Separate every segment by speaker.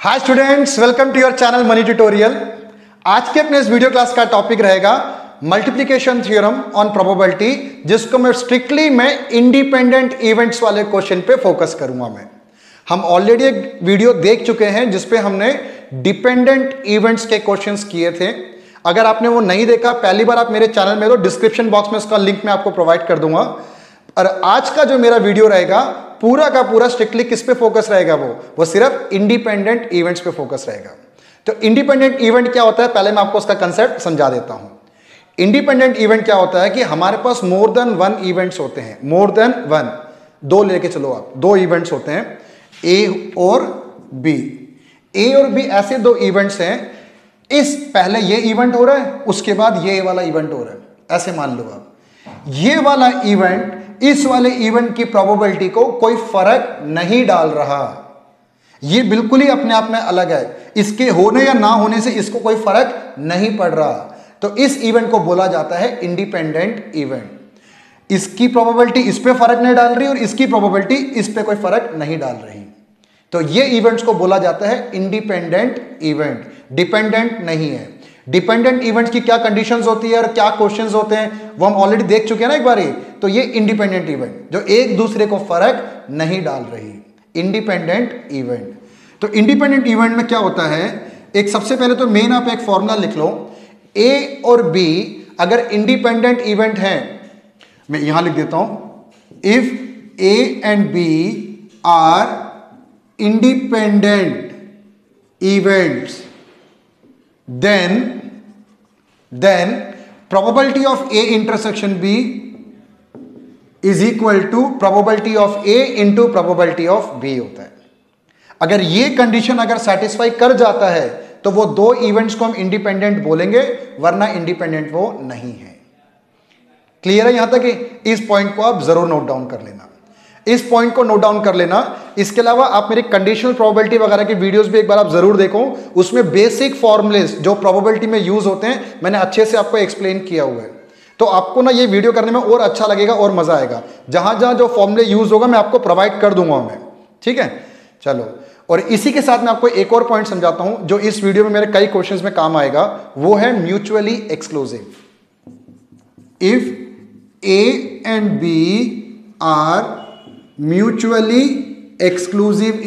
Speaker 1: Hi students, welcome to your channel money tutorial. आज के अपने इस वीडियो क्लास का टॉपिक रहेगा मल्टीप्लिकेशन थ्योरम ऑन प्रोबेबिलिटी, जिसको मैं स्ट्रिक्टली इंडिपेंडेंट इवेंट्स वाले क्वेश्चन पे फोकस करूंगा। हम ऑलरेडी एक वीडियो देख चुके हैं जिसपे हमने डिपेंडेंट इवेंट्स के क्वेश्चंस किए थे। अगर आपने वो नहीं देखा, पहली बार आप मेरे चैनल में, तो डिस्क्रिप्शन बॉक्स में उसका लिंक मैं आपको प्रोवाइड कर दूंगा। और आज का जो मेरा वीडियो रहेगा पूरा का पूरा स्ट्रिक्टली किस पे फोकस रहेगा, वो सिर्फ इंडिपेंडेंट इवेंट्स पे फोकस रहेगा। तो इंडिपेंडेंट इवेंट क्या होता है, पहले मैं आपको उसका कंसेप्ट समझा देता हूं। इंडिपेंडेंट इवेंट क्या होता है कि हमारे पास मोर देन वन इवेंट्स होते हैं। मोर देन वन, दो लेके चलो आप, दो इवेंट्स होते हैं, ए और बी। ए और बी ऐसे दो इवेंट्स हैं, इस पहले ये इवेंट हो रहा है, उसके बाद ये वाला इवेंट हो रहा है। ऐसे मान लो आप, ये वाला इवेंट इस वाले इवेंट की प्रोबेबिलिटी को कोई फर्क नहीं डाल रहा। ये बिल्कुल ही अपने आप में अलग है, इसके होने या ना होने से इसको कोई फर्क नहीं पड़ रहा। तो इस इवेंट को बोला जाता है इंडिपेंडेंट इवेंट। इसकी प्रोबेबिलिटी इस पे फर्क नहीं डाल रही और इसकी प्रोबेबिलिटी इस पे कोई फर्क नहीं डाल रही। तो ये इवेंट्स को बोला जाता है इंडिपेंडेंट इवेंट, डिपेंडेंट नहीं है। डिपेंडेंट इवेंट्स की क्या कंडीशंस होती है और क्या क्वेश्चंस होते हैं वो हम ऑलरेडी देख चुके हैं ना एक बार ही। तो ये इंडिपेंडेंट इवेंट जो एक दूसरे को फर्क नहीं डाल रही, इंडिपेंडेंट इवेंट। तो इंडिपेंडेंट इवेंट में क्या होता है, एक सबसे पहले तो मेन आप एक फॉर्मूला लिख लो। ए और बी अगर इंडिपेंडेंट इवेंट है, मैं यहां लिख देता हूं, if A and B are independent events then probability of A intersection B is equal to probability of A into probability of B होता है। अगर ये कंडीशन अगर सेटिस्फाई कर जाता है तो वो दो इवेंट्स को हम इंडिपेंडेंट बोलेंगे, वरना इंडिपेंडेंट वो नहीं है। क्लियर है यहां तक? इस पॉइंट को आप जरूर नोट डाउन कर लेना, इस पॉइंट को नोट डाउन कर लेना। इसके अलावा आप मेरी कंडीशनल प्रोबेबिलिटी वगैरह की वीडियोस भी एक बार आप जरूर देखो, उसमें बेसिक फॉर्मूलेस जो प्रोबेबिलिटी में यूज होते हैं मैंने अच्छे से आपको एक्सप्लेन किया हुआ है। तो आपको ना ये वीडियो करने में और अच्छा लगेगा और मजा आएगा। जहां जहां जो फॉर्मूले यूज होगा मैं आपको प्रोवाइड कर दूंगा मैं, ठीक है। चलो, और इसी के साथ मैं आपको एक और पॉइंट समझाता हूं जो इस वीडियो में मेरे कई क्वेश्चंस में काम आएगा, वो है mutually exclusive. If A and B are mutually exclusive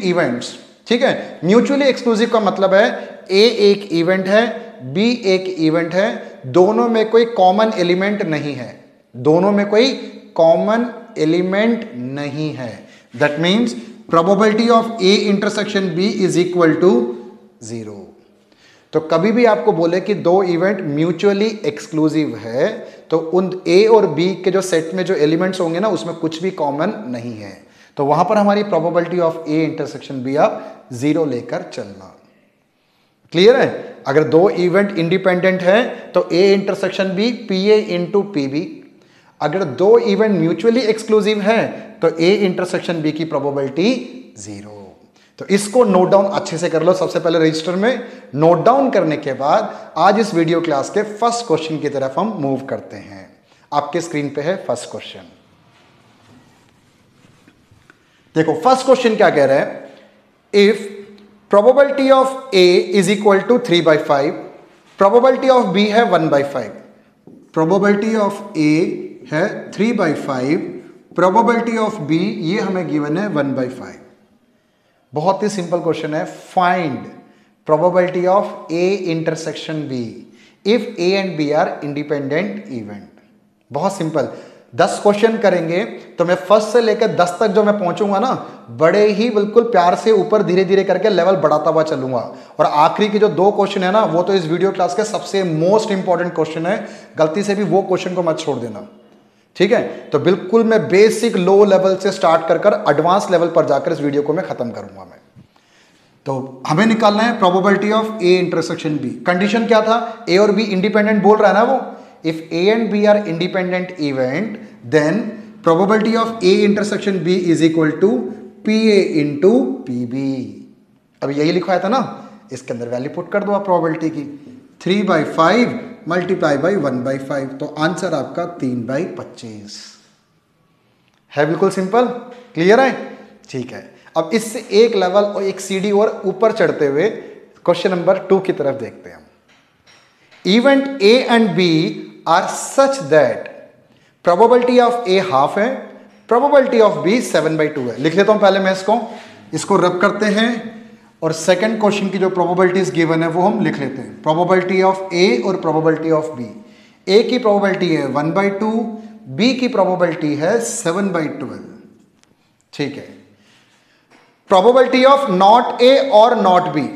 Speaker 1: events, ठीक है। म्यूचुअली एक्सक्लूसिव का मतलब है ए एक इवेंट है, बी एक इवेंट है, दोनों में कोई कॉमन एलिमेंट नहीं है, दोनों में कोई कॉमन एलिमेंट नहीं है। That means probability of A intersection B is equal to 0। तो कभी भी आपको बोले कि दो इवेंट म्यूचुअली एक्सक्लूसिव है, तो उन ए और बी के जो सेट में जो एलिमेंट्स होंगे ना, उसमें कुछ भी कॉमन नहीं है। तो वहां पर हमारी probability of A intersection B आप 0 लेकर चलना। क्लियर है? अगर दो इवेंट इंडिपेंडेंट है तो A intersection B P A into P B. अगर दो इवेंट म्यूचुअली एक्सक्लूसिव है तो ए इंटरसेक्शन बी की प्रोबेबिलिटी 0। तो इसको नोट डाउन अच्छे से कर लो। सबसे पहले रजिस्टर में नोट डाउन करने के बाद आज इस वीडियो क्लास के फर्स्ट क्वेश्चन की तरफ हम मूव करते हैं। आपके स्क्रीन पे है फर्स्ट क्वेश्चन। देखो फर्स्ट क्वेश्चन क्या कह रहा है, if probability of A is equal to 3/5, probability of B है 1/5। प्रोबेबिलिटी ऑफ ए है 3/5, प्रोबेबिलिटी ऑफ बी ये हमें गिवन है 1/5। बहुत ही सिंपल क्वेश्चन है, find probability of A intersection B if A and B are independent event. बहुत simple, 10 question करेंगे तो मैं फर्स्ट से लेकर 10 तक जो मैं पहुंचूंगा ना, बड़े ही बिल्कुल प्यार से ऊपर धीरे धीरे करके लेवल बढ़ाता हुआ चलूंगा। और आखिरी के जो 2 क्वेश्चन है ना, वो तो इस वीडियो क्लास के सबसे मोस्ट इंपॉर्टेंट क्वेश्चन है। गलती से भी वो क्वेश्चन को मत छोड़ देना, ठीक है। तो बिल्कुल मैं बेसिक लो लेवल से स्टार्ट कर एडवांस लेवल पर जाकर इस वीडियो को मैं खत्म करूंगा मैं। तो हमें निकालना है probability of A intersection B. Condition क्या था, ए और बी इंडिपेंडेंट बोल रहा है ना वो। If A and B are independent event then probability of A intersection B is equal to P A into P B. अब यही लिखवाया था ना, इसके अंदर वैल्यू पुट कर दो आप प्रोबेबिलिटी की, 3/5 मल्टीप्लाई बाई 1/5। तो आंसर आपका 3/25 है। बिल्कुल सिंपल, क्लियर है? ठीक है। अब इससे एक लेवल और एक सीढ़ी और ऊपर चढ़ते हुए क्वेश्चन नंबर 2 की तरफ देखते हैं हम। Event A and B are such that probability of A half है, प्रोबेबिलिटी ऑफ बी 7/2 है। लिख लेता हूं पहले मैं इसको रब करते हैं और सेकंड क्वेश्चन की जो प्रोबेबिलिटीज गिवन है वो हम लिख लेते हैं। प्रोबेबिलिटी ऑफ ए और प्रोबेबिलिटी ऑफ बी। ए की प्रोबेबिलिटी है 1/2, बी की प्रोबेबिलिटी है 7/12। ठीक है। प्रोबेबिलिटी ऑफ नॉट ए और not B,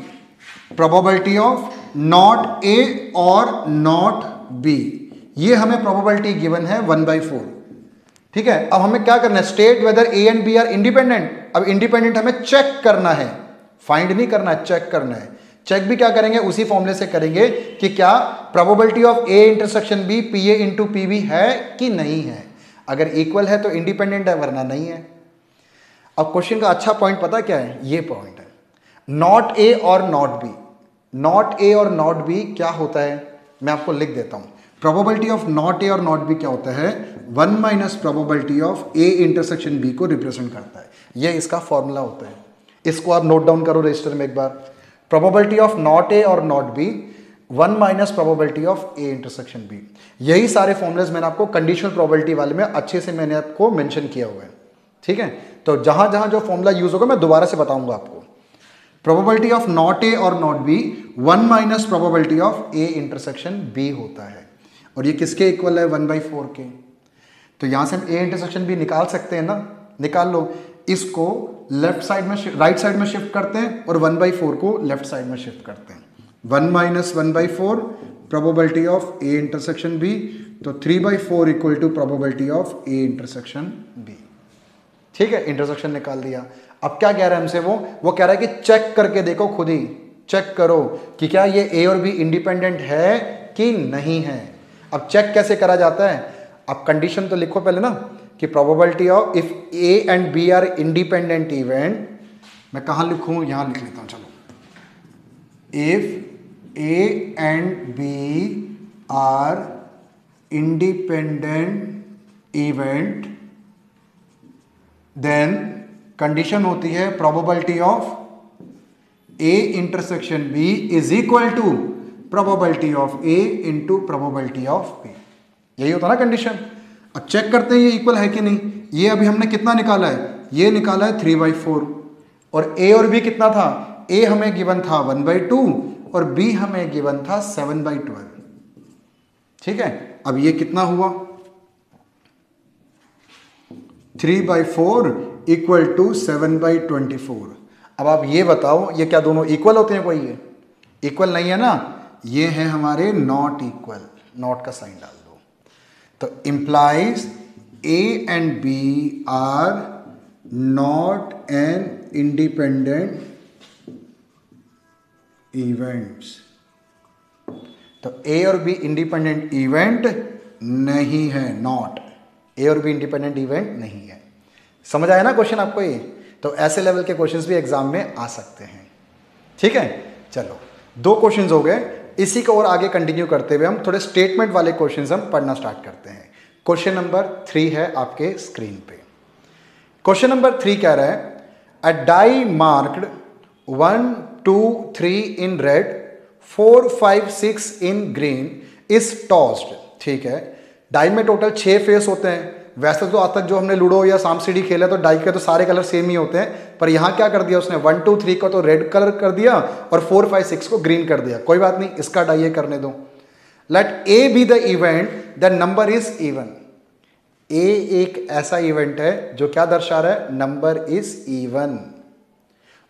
Speaker 1: probability of not A और नॉट बी, ये हमें प्रोबेबिलिटी गिवन है 1/4। ठीक है। अब हमें क्या करना है, state whether A and B are independent. अब इंडिपेंडेंट हमें चेक करना है, फाइंड नहीं करना है, चेक करना है। चेक भी क्या करेंगे, उसी फॉर्मूले से करेंगे कि क्या probability of A intersection B P A into P B है कि नहीं है। अगर इक्वल है तो इंडिपेंडेंट है, वरना नहीं है। अब क्वेश्चन का अच्छा पॉइंट पता क्या है, ये पॉइंट है, नॉट ए और नॉट बी। नॉट ए और नॉट बी क्या होता है, मैं आपको लिख देता हूं। प्रोबेबिलिटी ऑफ नॉट ए और नॉट बी क्या होता है, 1 minus probability of A intersection B को रिप्रेजेंट करता है। ये इसका फॉर्मूला होता है। इसको आप नोट डाउन करो रजिस्टर में एक बार। प्रोबेबिलिटी ऑफ नॉट ए और not B 1 minus probability of A intersection B. यही सारे फॉर्मुलेज मैंने आपको कंडीशनल प्रोबेबिलिटी वाले में अच्छे से मैंने आपको मेंशन किया हुआ है। ठीक है। तो जहां जहां जो फॉर्मूला यूज होगा मैं दोबारा से बताऊंगा आपको। प्रोबेबिलिटी ऑफ नॉट ए और not B 1 minus probability of A intersection B होता है। और ये किसके इक्वल है, 1/4 के। तो यहां से हम ए इंटरसेक्शन बी निकाल सकते हैं ना, निकाल लो। इसको लेफ्ट साइड में राइट साइड में शिफ्ट करते हैं और 1/4 को लेफ्ट साइड में शिफ्ट करते हैं। 1 minus 1/4 probability of A intersection B, तो 3/4 equal to probability of A intersection B. ठीक है, इंटरसेक्शन निकाल दिया। अब क्या कह रहा है हमसे, वो कह रहा है कि चेक करके देखो, खुद ही चेक करो कि क्या ये ए और बी इंडिपेंडेंट है कि नहीं है। अब चेक कैसे करा जाता है, अब कंडीशन तो लिखो पहले ना कि probability of if A and B are independent event, मैं कहां लिखूं, यहां लिख लेता हूं, चलो। If A and B are independent event then condition होती है probability of A intersection B is equal to probability of A into probability of B. यही होता ना कंडीशन। अब चेक करते हैं ये इक्वल है कि नहीं। ये अभी हमने कितना निकाला है, ये निकाला है 3/4 और ए और बी कितना था, ए हमें गिवन था 1/2 और बी हमें गिवन था 7/12। ठीक है। अब ये कितना हुआ, 3/4 इक्वल टू 7/24। अब आप ये बताओ ये क्या दोनों इक्वल होते हैं, कोई ये इक्वल नहीं है ना, ये है हमारे नॉट इक्वल। नॉट का साइन डाल दो। तो implies A and B are not an independent events. तो ए और बी इंडिपेंडेंट इवेंट नहीं है, नॉट। ए और बी इंडिपेंडेंट इवेंट नहीं है। समझ आया ना क्वेश्चन आपको ये। तो ऐसे लेवल के क्वेश्चंस भी एग्जाम में आ सकते हैं। ठीक है। चलो 2 क्वेश्चंस हो गए। इसी को और आगे कंटिन्यू करते हुए हम थोड़े स्टेटमेंट वाले क्वेश्चंस हम पढ़ना स्टार्ट करते हैं। क्वेश्चन नंबर 3 है आपके स्क्रीन पे। क्वेश्चन नंबर 3 कह रहा है a die marked 1 2 3 in red 4 5 6 in green is tossed. ठीक है। डाई में टोटल 6 फेस होते हैं। वैसे तो आज तक जो हमने लूडो या सांप सीढ़ी खेला तो डाई के तो सारे कलर सेम ही होते हैं, पर यहां क्या कर दिया उसने, 1 2 3 को तो रेड कलर कर दिया और 4 5 6 को ग्रीन कर दिया। कोई बात नहीं, इसका डाई करने दो। Let A be the event the number is even. A एक ऐसा इवेंट है जो क्या दर्शा रहा है, number is even.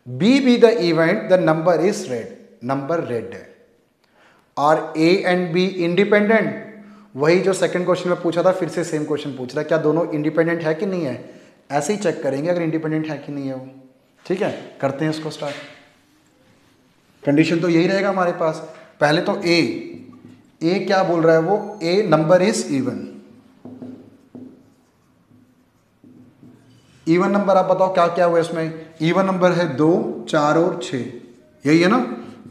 Speaker 1: B B the event the number is red, number red है। और ए एंड बी इंडिपेंडेंट, वही जो सेकंड क्वेश्चन में पूछा था, फिर से सेम क्वेश्चन पूछ रहा है, क्या दोनों इंडिपेंडेंट है कि नहीं है। ऐसे ही चेक करेंगे अगर इंडिपेंडेंट है कि नहीं है वो। ठीक है, करते हैं इसको स्टार्ट। कंडीशन तो यही रहेगा हमारे पास। पहले तो ए क्या बोल रहा है वो, A number is even. Even number आप बताओ क्या क्या हुआ इसमें। इवन नंबर है 2 4 और 6, यही है ना।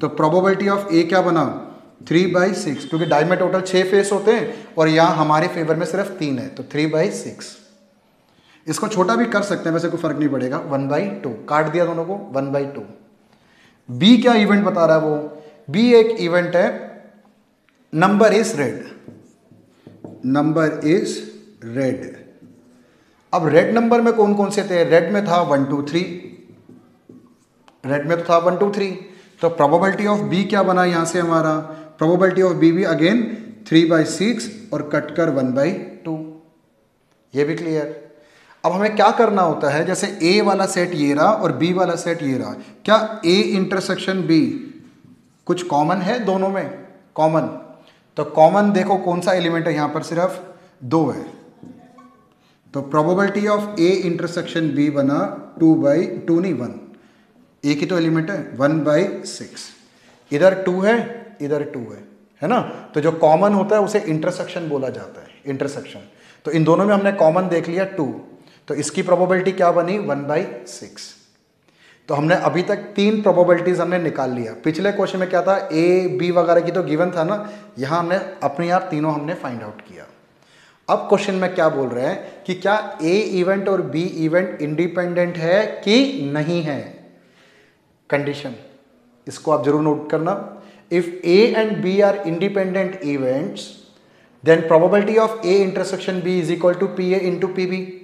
Speaker 1: तो प्रोबेबिलिटी ऑफ ए क्या बना, 3/6, क्योंकि डाई में टोटल 6 फेस होते हैं और यहां हमारे फेवर में सिर्फ 3 है, तो 3/6। इसको छोटा भी कर सकते हैं, वैसे कोई फर्क नहीं पड़ेगा। 1/2 काट दिया दोनों को, 1/2। बी क्या इवेंट बता रहा है वो? बी एक इवेंट है, number is red, number is red. अब रेड नंबर में कौन कौन से थे? रेड में था 1 2 3, रेड में तो था 1 2 3। तो प्रोबेबिलिटी ऑफ बी क्या बना यहां से हमारा? प्रोबेबिलिटी ऑफ बी भी अगेन 3/6 और कट कर 1/2। ये भी क्लियर। अब हमें क्या करना होता है, जैसे ए वाला सेट ये रहा और बी वाला सेट ये रहा, क्या ए इंटरसेक्शन बी कुछ कॉमन है दोनों में? कॉमन। तो कॉमन देखो कौन सा एलिमेंट है यहां पर? सिर्फ 2 है। तो probability of A intersection B बना 2/2 नहीं 1, ए की तो एलिमेंट है 1/6। इधर 2 है, इधर 2 है ना? तो जो कॉमन होता है उसे इंटरसेक्शन बोला जाता है, इंटरसेक्शन। तो इन दोनों में हमने कॉमन देख लिया 2, तो इसकी प्रोबेबिलिटी क्या बनी? 1/6। तो हमने अभी तक 3 प्रोबेबिलिटीज हमने निकाल लिया। पिछले क्वेश्चन में क्या था? ए बी वगैरह की तो गिवन था ना, यहां हमने अपने आप तीनों हमने फाइंड आउट किया। अब क्वेश्चन में क्या बोल रहे हैं कि क्या ए इवेंट और बी इवेंट इंडिपेंडेंट है कि नहीं है? कंडीशन, इसको आप जरूर नोट करना। If A and B are independent events then probability of A intersection B is equal to P A into P B.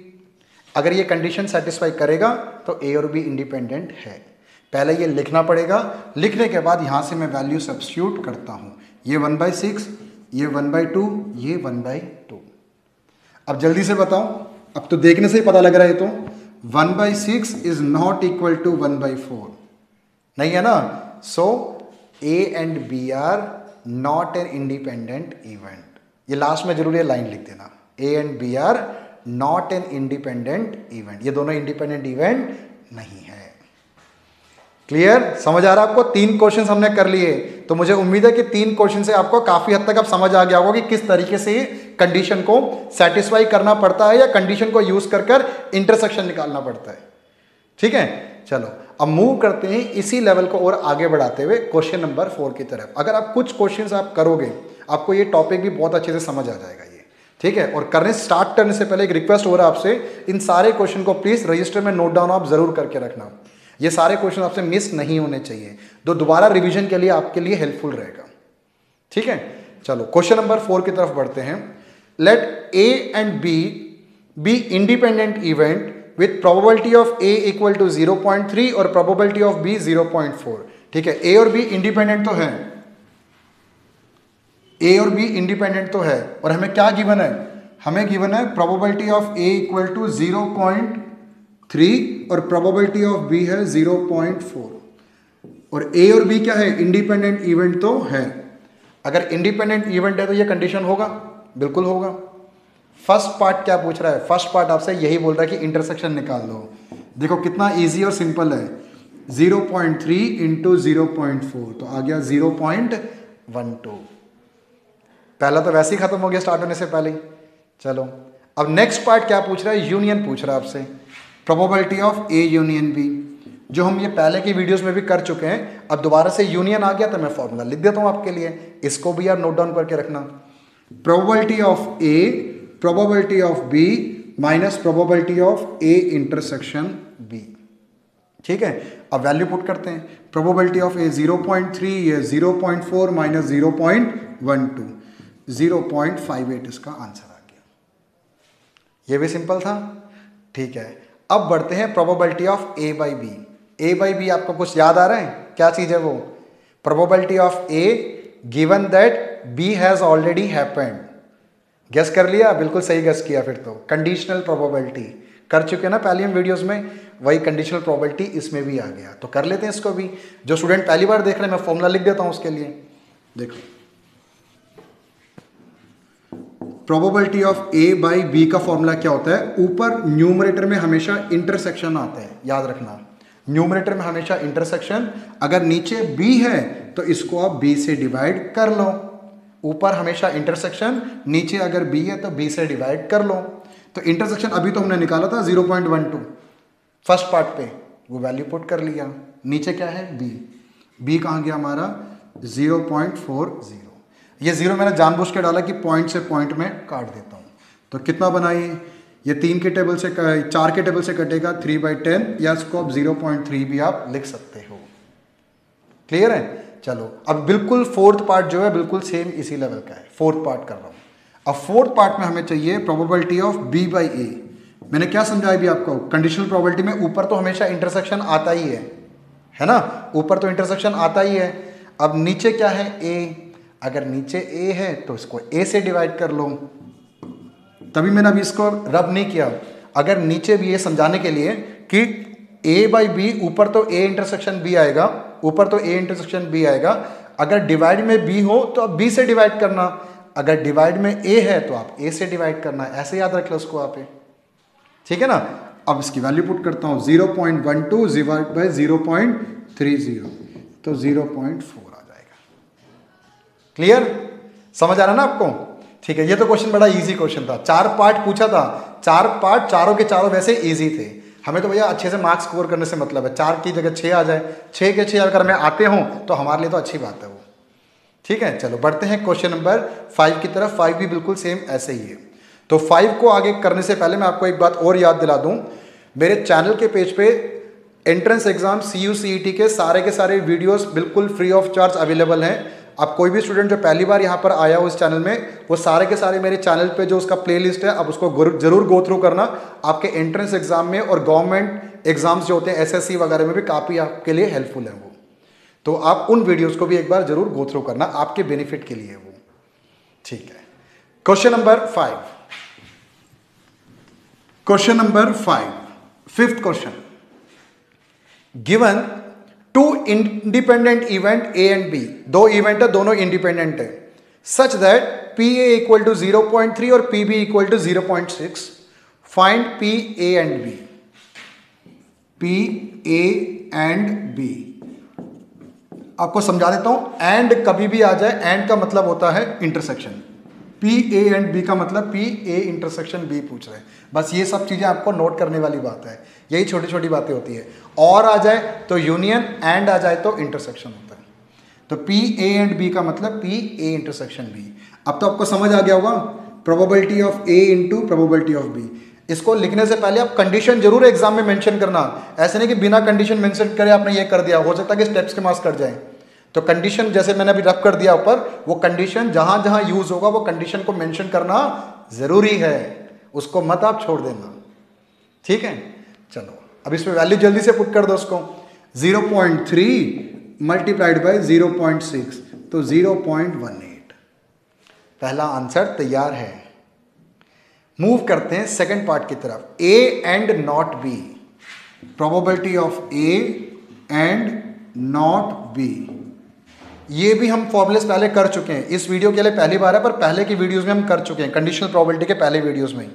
Speaker 1: अगर ये कंडीशन सेटिस्फाई करेगा तो ए और बी इंडिपेंडेंट है। पहले ये लिखना पड़ेगा, लिखने के बाद यहां से मैं वैल्यू सब्स्टिट्यूट करता हूं। ये 1/6, ये 1/2, ये 1/2। अब जल्दी से बताओ, अब तो देखने से ही पता लग रहा है। तो 1/6 इज नॉट इक्वल टू 1/4, नहीं है ना? So A and B are not an independent event. ये लास्ट में जरूर ये लाइन लिख देना, A and B are not an independent event. ये दोनों इंडिपेंडेंट इवेंट नहीं है। क्लियर? समझ आ रहा है आपको? 3 क्वेश्चन हमने कर लिए, तो मुझे उम्मीद है कि 3 क्वेश्चन से आपको काफी हद तक अब समझ आ गया होगा कि किस तरीके से कंडीशन को सेटिस्फाई करना पड़ता है या कंडीशन को यूज कर इंटरसेक्शन निकालना पड़ता है। ठीक है, चलो अब मूव करते हैं इसी लेवल को और आगे बढ़ाते हुए क्वेश्चन नंबर 4 की तरफ। अगर आप कुछ क्वेश्चंस आप करोगे, आपको ये टॉपिक भी बहुत अच्छे से समझ आ जाएगा ये। ठीक है, और स्टार्ट करने से पहले एक रिक्वेस्ट हो रहा है आपसे, इन सारे क्वेश्चन को प्लीज रजिस्टर में नोट डाउन आप जरूर करके रखना। ये सारे क्वेश्चन आपसे मिस नहीं होने चाहिए, तो दोबारा रिवीजन के लिए आपके लिए हेल्पफुल रहेगा। ठीक है, चलो क्वेश्चन नंबर 4 की तरफ बढ़ते हैं। Let A and B independent event with probability of A equal to 0.3 और प्रोबेबिलिटी ऑफ बी 0.4। ठीक है, ए और बी इंडिपेंडेंट तो है, ए और बी इंडिपेंडेंट तो है, और हमें क्या गिवन है? हमें गिवन है probability of A equal to 0.3 और प्रोबेबिलिटी ऑफ बी है 0.4। और ए और बी क्या है? इंडिपेंडेंट इवेंट तो है। अगर इंडिपेंडेंट इवेंट है तो ये कंडीशन होगा, बिल्कुल होगा। फर्स्ट पार्ट क्या पूछ रहा है? फर्स्ट पार्ट आपसे यही बोल रहा है कि इंटरसेक्शन निकाल दो। देखो कितना इजी और सिंपल है, 0.3 इंटू 0.4 तो आ गया 0.12। पहला तो वैसे ही खत्म हो गया स्टार्ट होने से पहले ही। चलो अब नेक्स्ट पार्ट क्या पूछ रहा है? यूनियन पूछ रहा है आपसे, probability of A union B, जो हम ये पहले की वीडियोस में भी कर चुके हैं। अब दोबारा से यूनियन आ गया तो मैं फॉर्मूला लिख देता हूं आपके लिए, इसको भी आप नोट डाउन करके रखना। Probability of A, probability of B minus probability of A intersection B. ठीक है, अब वैल्यू पुट करते हैं। प्रोबेबिलिटी ऑफ ए 0.3, ये 0.4 माइनस 0.12, 0.58 इसका आंसर आ गया। ये भी सिंपल था। ठीक है, अब बढ़ते हैं probability of A by B. A by B आपको कुछ याद आ रहा है? क्या चीज है वो? Probability of A given that B has already happened. Guess कर लिया? बिल्कुल सही गेस किया। फिर तो कंडीशनल प्रोबेबिलिटी कर चुके ना पहले हम वीडियोस में, वही कंडीशनल प्रोबेबिलिटी इसमें भी आ गया। तो कर लेते हैं इसको भी। जो स्टूडेंट पहली बार देख रहे हैं मैं फॉर्मूला लिख देता हूं उसके लिए। देखो probability of A by B का फॉर्मूला क्या होता है? ऊपर न्यूमरेटर में हमेशा इंटरसेक्शन आता है, याद रखना। न्यूमरेटर में हमेशा इंटरसेक्शन, अगर नीचे बी है तो इसको आप बी से डिवाइड कर लो। ऊपर हमेशा इंटरसेक्शन, नीचे अगर बी है तो बी से डिवाइड कर लो। तो इंटरसेक्शन अभी तो हमने निकाला था 0.12 फर्स्ट पार्ट पे, वो वैल्यू पुट कर लिया। नीचे क्या है? बी। बी कहाँ गया हमारा? 0.40। ये 0 मैंने जानबूझ के डाला कि पॉइंट से पॉइंट में काट देता हूँ। तो कितना बना ये? ये 3 के टेबल से 4 के टेबल से कटेगा 3/10, या इसको आप 0.3 भी आप लिख सकते हो। क्लियर है? चलो अब बिल्कुल फोर्थ पार्ट जो है बिल्कुल सेम इसी लेवल का है, फोर्थ पार्ट कर रहा हूं। अब फोर्थ पार्ट में हमें चाहिए प्रोबेबिलिटी ऑफ b बाई ए। मैंने क्या समझाया भी आपको, कंडीशनल प्रोबेबिलिटी में ऊपर तो हमेशा इंटरसेक्शन आता ही है ना, ऊपर तो इंटरसेक्शन आता ही है। अब नीचे क्या है? a। अगर नीचे a है तो इसको a से डिवाइड कर लो, तभी मैंने अभी इसको रब नहीं किया। अगर नीचे भी ये समझाने के लिए कि a बाई बी, ऊपर तो a इंटरसेक्शन b आएगा, ऊपर तो a इंटरसेक्शन b आएगा। अगर डिवाइड में b हो तो आप b से डिवाइड करना, अगर डिवाइड में a है तो आप a से डिवाइड करना, ऐसे याद रख लो उसको आप। ठीक है ना? अब इसकी वैल्यू पुट करता हूं, 0.12 डिवाइड बाई 0.30 तो 0.4 आ जाएगा। क्लियर? समझ आ रहा ना आपको? ठीक है, ये तो क्वेश्चन बड़ा इजी क्वेश्चन था, 4 पार्ट पूछा था, 4 पार्ट, चारों के चारों वैसे इजी थे। हमें तो भैया अच्छे से मार्क्स स्कोर करने से मतलब है, 4 की जगह 6 आ जाए, 6 के 6 अगर हमें आते हों तो हमारे लिए तो अच्छी बात है वो। ठीक है, चलो बढ़ते हैं क्वेश्चन नंबर 5 की तरफ। 5 भी बिल्कुल सेम ऐसे ही है। तो 5 को आगे करने से पहले मैं आपको एक बात और याद दिला दूं, मेरे चैनल के पेज पे एंट्रेंस एग्जाम CU/CET के सारे वीडियोस बिल्कुल फ्री ऑफ चार्ज अवेलेबल हैं। अब कोई भी स्टूडेंट जो पहली बार यहाँ पर आया हो इस चैनल में, वो सारे के सारे मेरे चैनल पे जो उसका प्लेलिस्ट है, अब उसको जरूर गो थ्रू करना। आपके एंट्रेंस एग्जाम में और गवर्नमेंट एग्जाम्स जो होते हैं SSC वगैरह में भी काफ़ी आपके लिए हेल्पफुल है वो। तो आप उन वीडियोस को भी एक बार जरूर गो थ्रू करना, आपके बेनिफिट के लिए वो। ठीक है, question number 5। Question number 5, fifth question. Given 2 independent event A and B, 2 event है, दोनों इंडिपेंडेंट है, such that PA equal to 0.3 और PB equal to 0.6, find PA and B। PA and B आपको समझा देता हूं। एंड कभी भी आ जाए, एंड का मतलब होता है इंटरसेक्शन। PA एंड B का मतलब PA इंटरसेक्शन B पूछ रहे हैं। बस ये सब चीजें आपको नोट करने वाली बात है, यही छोटी छोटी बातें होती है। और आ जाए तो यूनियन, एंड आ जाए तो इंटरसेक्शन होता है। तो PA एंड B का मतलब PA इंटरसेक्शन B। अब तो आपको समझ आ गया होगा, probability of A into probability of B। इसको लिखने से पहले आप कंडीशन जरूर एग्जाम में मेंशन करना, ऐसे नहीं कि बिना कंडीशन मेंशन करे आपने ये कर दिया, हो सकता है कि स्टेप्स के मार्क्स कट जाए। तो कंडीशन जैसे मैंने अभी रफ कर दिया ऊपर, वो कंडीशन जहां जहां यूज होगा वो कंडीशन को मेंशन करना जरूरी है, उसको मत आप छोड़ देना। ठीक है, चलो अब इसमें वैल्यू जल्दी से पुट कर दो उसको। 0.3 मल्टीप्लाइड बाय 0.6 तो 0.18। पहला आंसर तैयार है। मूव करते हैं सेकंड पार्ट की तरफ। A and not B, probability of A and not B। ये भी हम फॉर्मूलेस पहले कर चुके हैं, इस वीडियो के लिए पहली बार है, पर पहले की वीडियोस में हम कर चुके हैं, कंडीशनल प्रोबेबिलिटी के पहले वीडियोस में।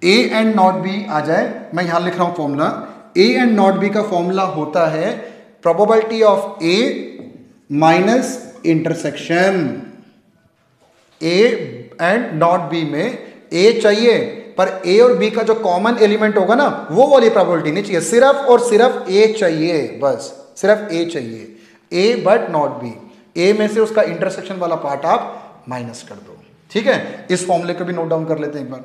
Speaker 1: A एंड नॉट B आ जाए, मैं यहां लिख रहा हूं formula. A and not B का फॉर्मूला होता है probability of A minus intersection. A and not B में A चाहिए, पर A और B का जो कॉमन एलिमेंट होगा ना, वो वाली प्रोबेबिलिटी नहीं चाहिए, सिर्फ और सिर्फ A चाहिए, बस सिर्फ A चाहिए, A but not B। A में से उसका इंटरसेक्शन वाला पार्ट आप माइनस कर दो। ठीक है, इस फॉर्मूले को भी नोट डाउन कर लेते हैं एक बार।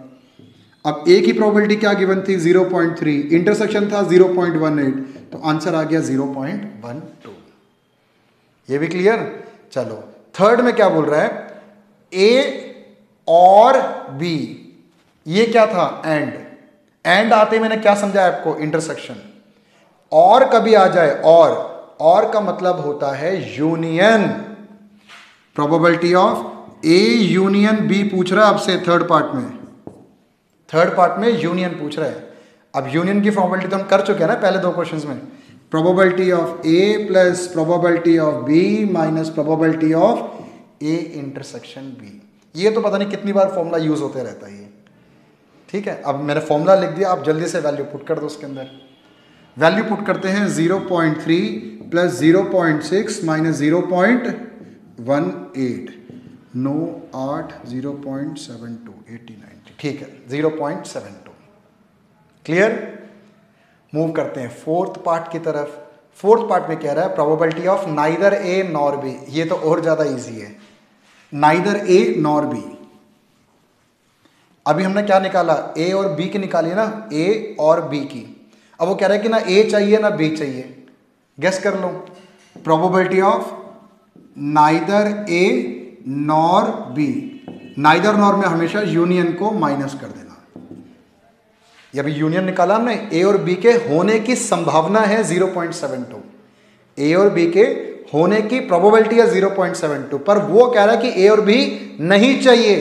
Speaker 1: अब A की प्रोबेबिलिटी क्या गिवन थी? 0.3, इंटरसेक्शन था 0.18, तो आंसर आ गया 0.12। ये भी क्लियर? चलो थर्ड में क्या बोल रहा है? A और B, ये क्या था? एंड आते मैंने क्या समझाया आपको? इंटरसेक्शन। और कभी आ जाए और का मतलब होता है union. Probability of A union B पूछ रहा है आपसे थर्ड पार्ट में यूनियन पूछ रहा है। अब यूनियन की प्रोबेबिलिटी तो हम कर चुके हैं ना पहले 2 क्वेश्चंस में। Probability of A plus probability of B minus probability of A intersection B। ये तो पता नहीं कितनी बार फॉर्मूला यूज होते रहता है ये। ठीक है, अब मैंने फॉर्मूला लिख दिया, आप जल्दी से वैल्यू पुट कर दो उसके अंदर। वैल्यू पुट करते हैं 0.3 प्लस 0.6 माइनस 0.18, 9 8 0.72 80 90। ठीक है, 0.72। क्लियर? मूव करते हैं फोर्थ पार्ट की तरफ। फोर्थ पार्ट में कह रहा है probability of neither A nor B। ये तो और ज्यादा इजी है, नाइदर A नॉर B। अभी हमने क्या निकाला, ए और बी की निकाली ना, ए और बी की। अब वो कह रहा है कि ना ए चाहिए ना बी चाहिए, गेस कर लो। Probability of neither A nor B, neither nor में हमेशा यूनियन को माइनस कर देना। ये अभी यूनियन निकाला हमने, ए और बी के होने की संभावना है 0.72, ए और बी के होने की प्रोबेबिलिटी है 0.72, पर वो कह रहा है कि ए और बी नहीं चाहिए।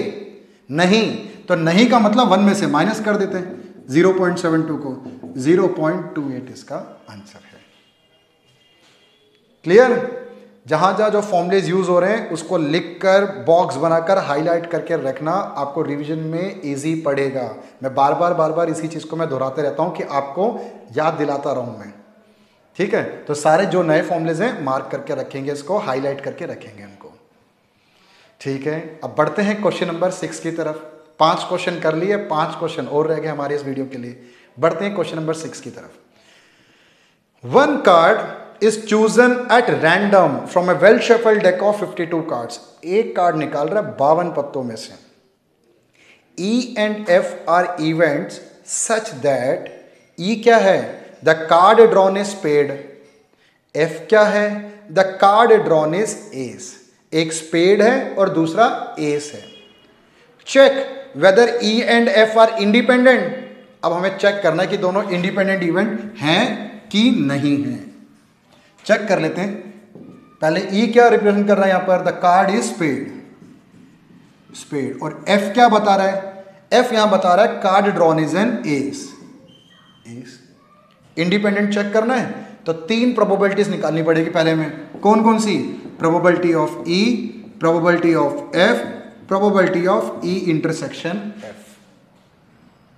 Speaker 1: नहीं, तो नहीं का मतलब 1 में से माइनस कर देते हैं 0.72 को, 0.28 इसका आंसर है। क्लियर? जहां जहां जो फॉर्मूलेज यूज हो रहे हैं उसको लिखकर बॉक्स बनाकर हाईलाइट करके रखना, आपको रिवीजन में इजी पड़ेगा। मैं बार बार इसी चीज को मैं दोहराते रहता हूं कि आपको याद दिलाता रहूं मैं, ठीक है? तो सारे जो नए फॉर्मूलेज हैं मार्क करके रखेंगे, इसको हाईलाइट करके रखेंगे उनको, ठीक है? अब बढ़ते हैं क्वेश्चन नंबर 6 की तरफ। 5 क्वेश्चन कर लिए, 5 क्वेश्चन और रह गए हमारे इस वीडियो के लिए। बढ़ते हैं क्वेश्चन नंबर 6 की तरफ। One card is chosen at random from a well shuffled deck of 52 cards. एक कार्ड निकाल रहा है 52 पत्तों में से। E and F are events such that E क्या है? The card drawn is spade. F क्या है? The card drawn is ace. एक स्पेड है और दूसरा एस है। Check whether E and F are independent. अब हमें चेक करना है कि दोनों इंडिपेंडेंट इवेंट हैं कि नहीं हैं। चेक कर लेते हैं। पहले ई क्या रिप्रेजेंट कर रहा है यहां पर? The card is spade, spade. और एफ क्या बता रहा है? एफ यहां बता रहा है card drawn is an ace, ace. Independent check करना है तो 3 प्रोबेबिलिटीज निकालनी पड़ेगी पहले में। कौन कौन सी? Probability of E, probability of F, probability of E intersection F.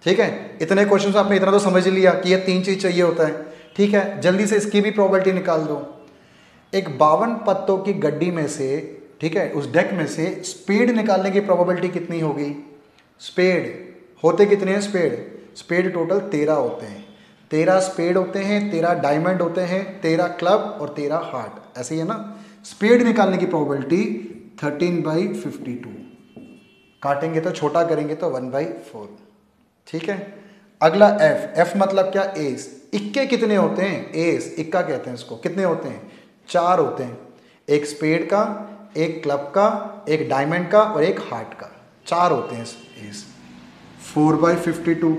Speaker 1: ठीक है, इतने क्वेश्चन आपने इतना तो समझ लिया कि ये 3 चीज चाहिए होता है। ठीक है, जल्दी से इसकी भी प्रोबेबिलिटी निकाल दो। एक 52 पत्तों की गड्डी में से, ठीक है, उस डेक में से स्पेड निकालने की प्रोबेबिलिटी कितनी होगी? स्पेड होते कितने हैं? स्पेड टोटल 13 होते हैं। 13 स्पेड होते हैं, 13 डायमंड होते हैं, 13 क्लब और 13 हार्ट, ऐसे ही है ना। स्पेड निकालने की प्रोबेबिलिटी 13/52, काटेंगे तो छोटा करेंगे तो 1/4। ठीक है, अगला एफ, एफ मतलब क्या? एस। इक्के कितने होते हैं? एस, इक्का कहते हैं इसको। कितने होते हैं? 4 होते हैं। एक स्पेड का, एक क्लब का, एक डायमंड का और एक हार्ट का, 4 होते हैं एस। 4/52,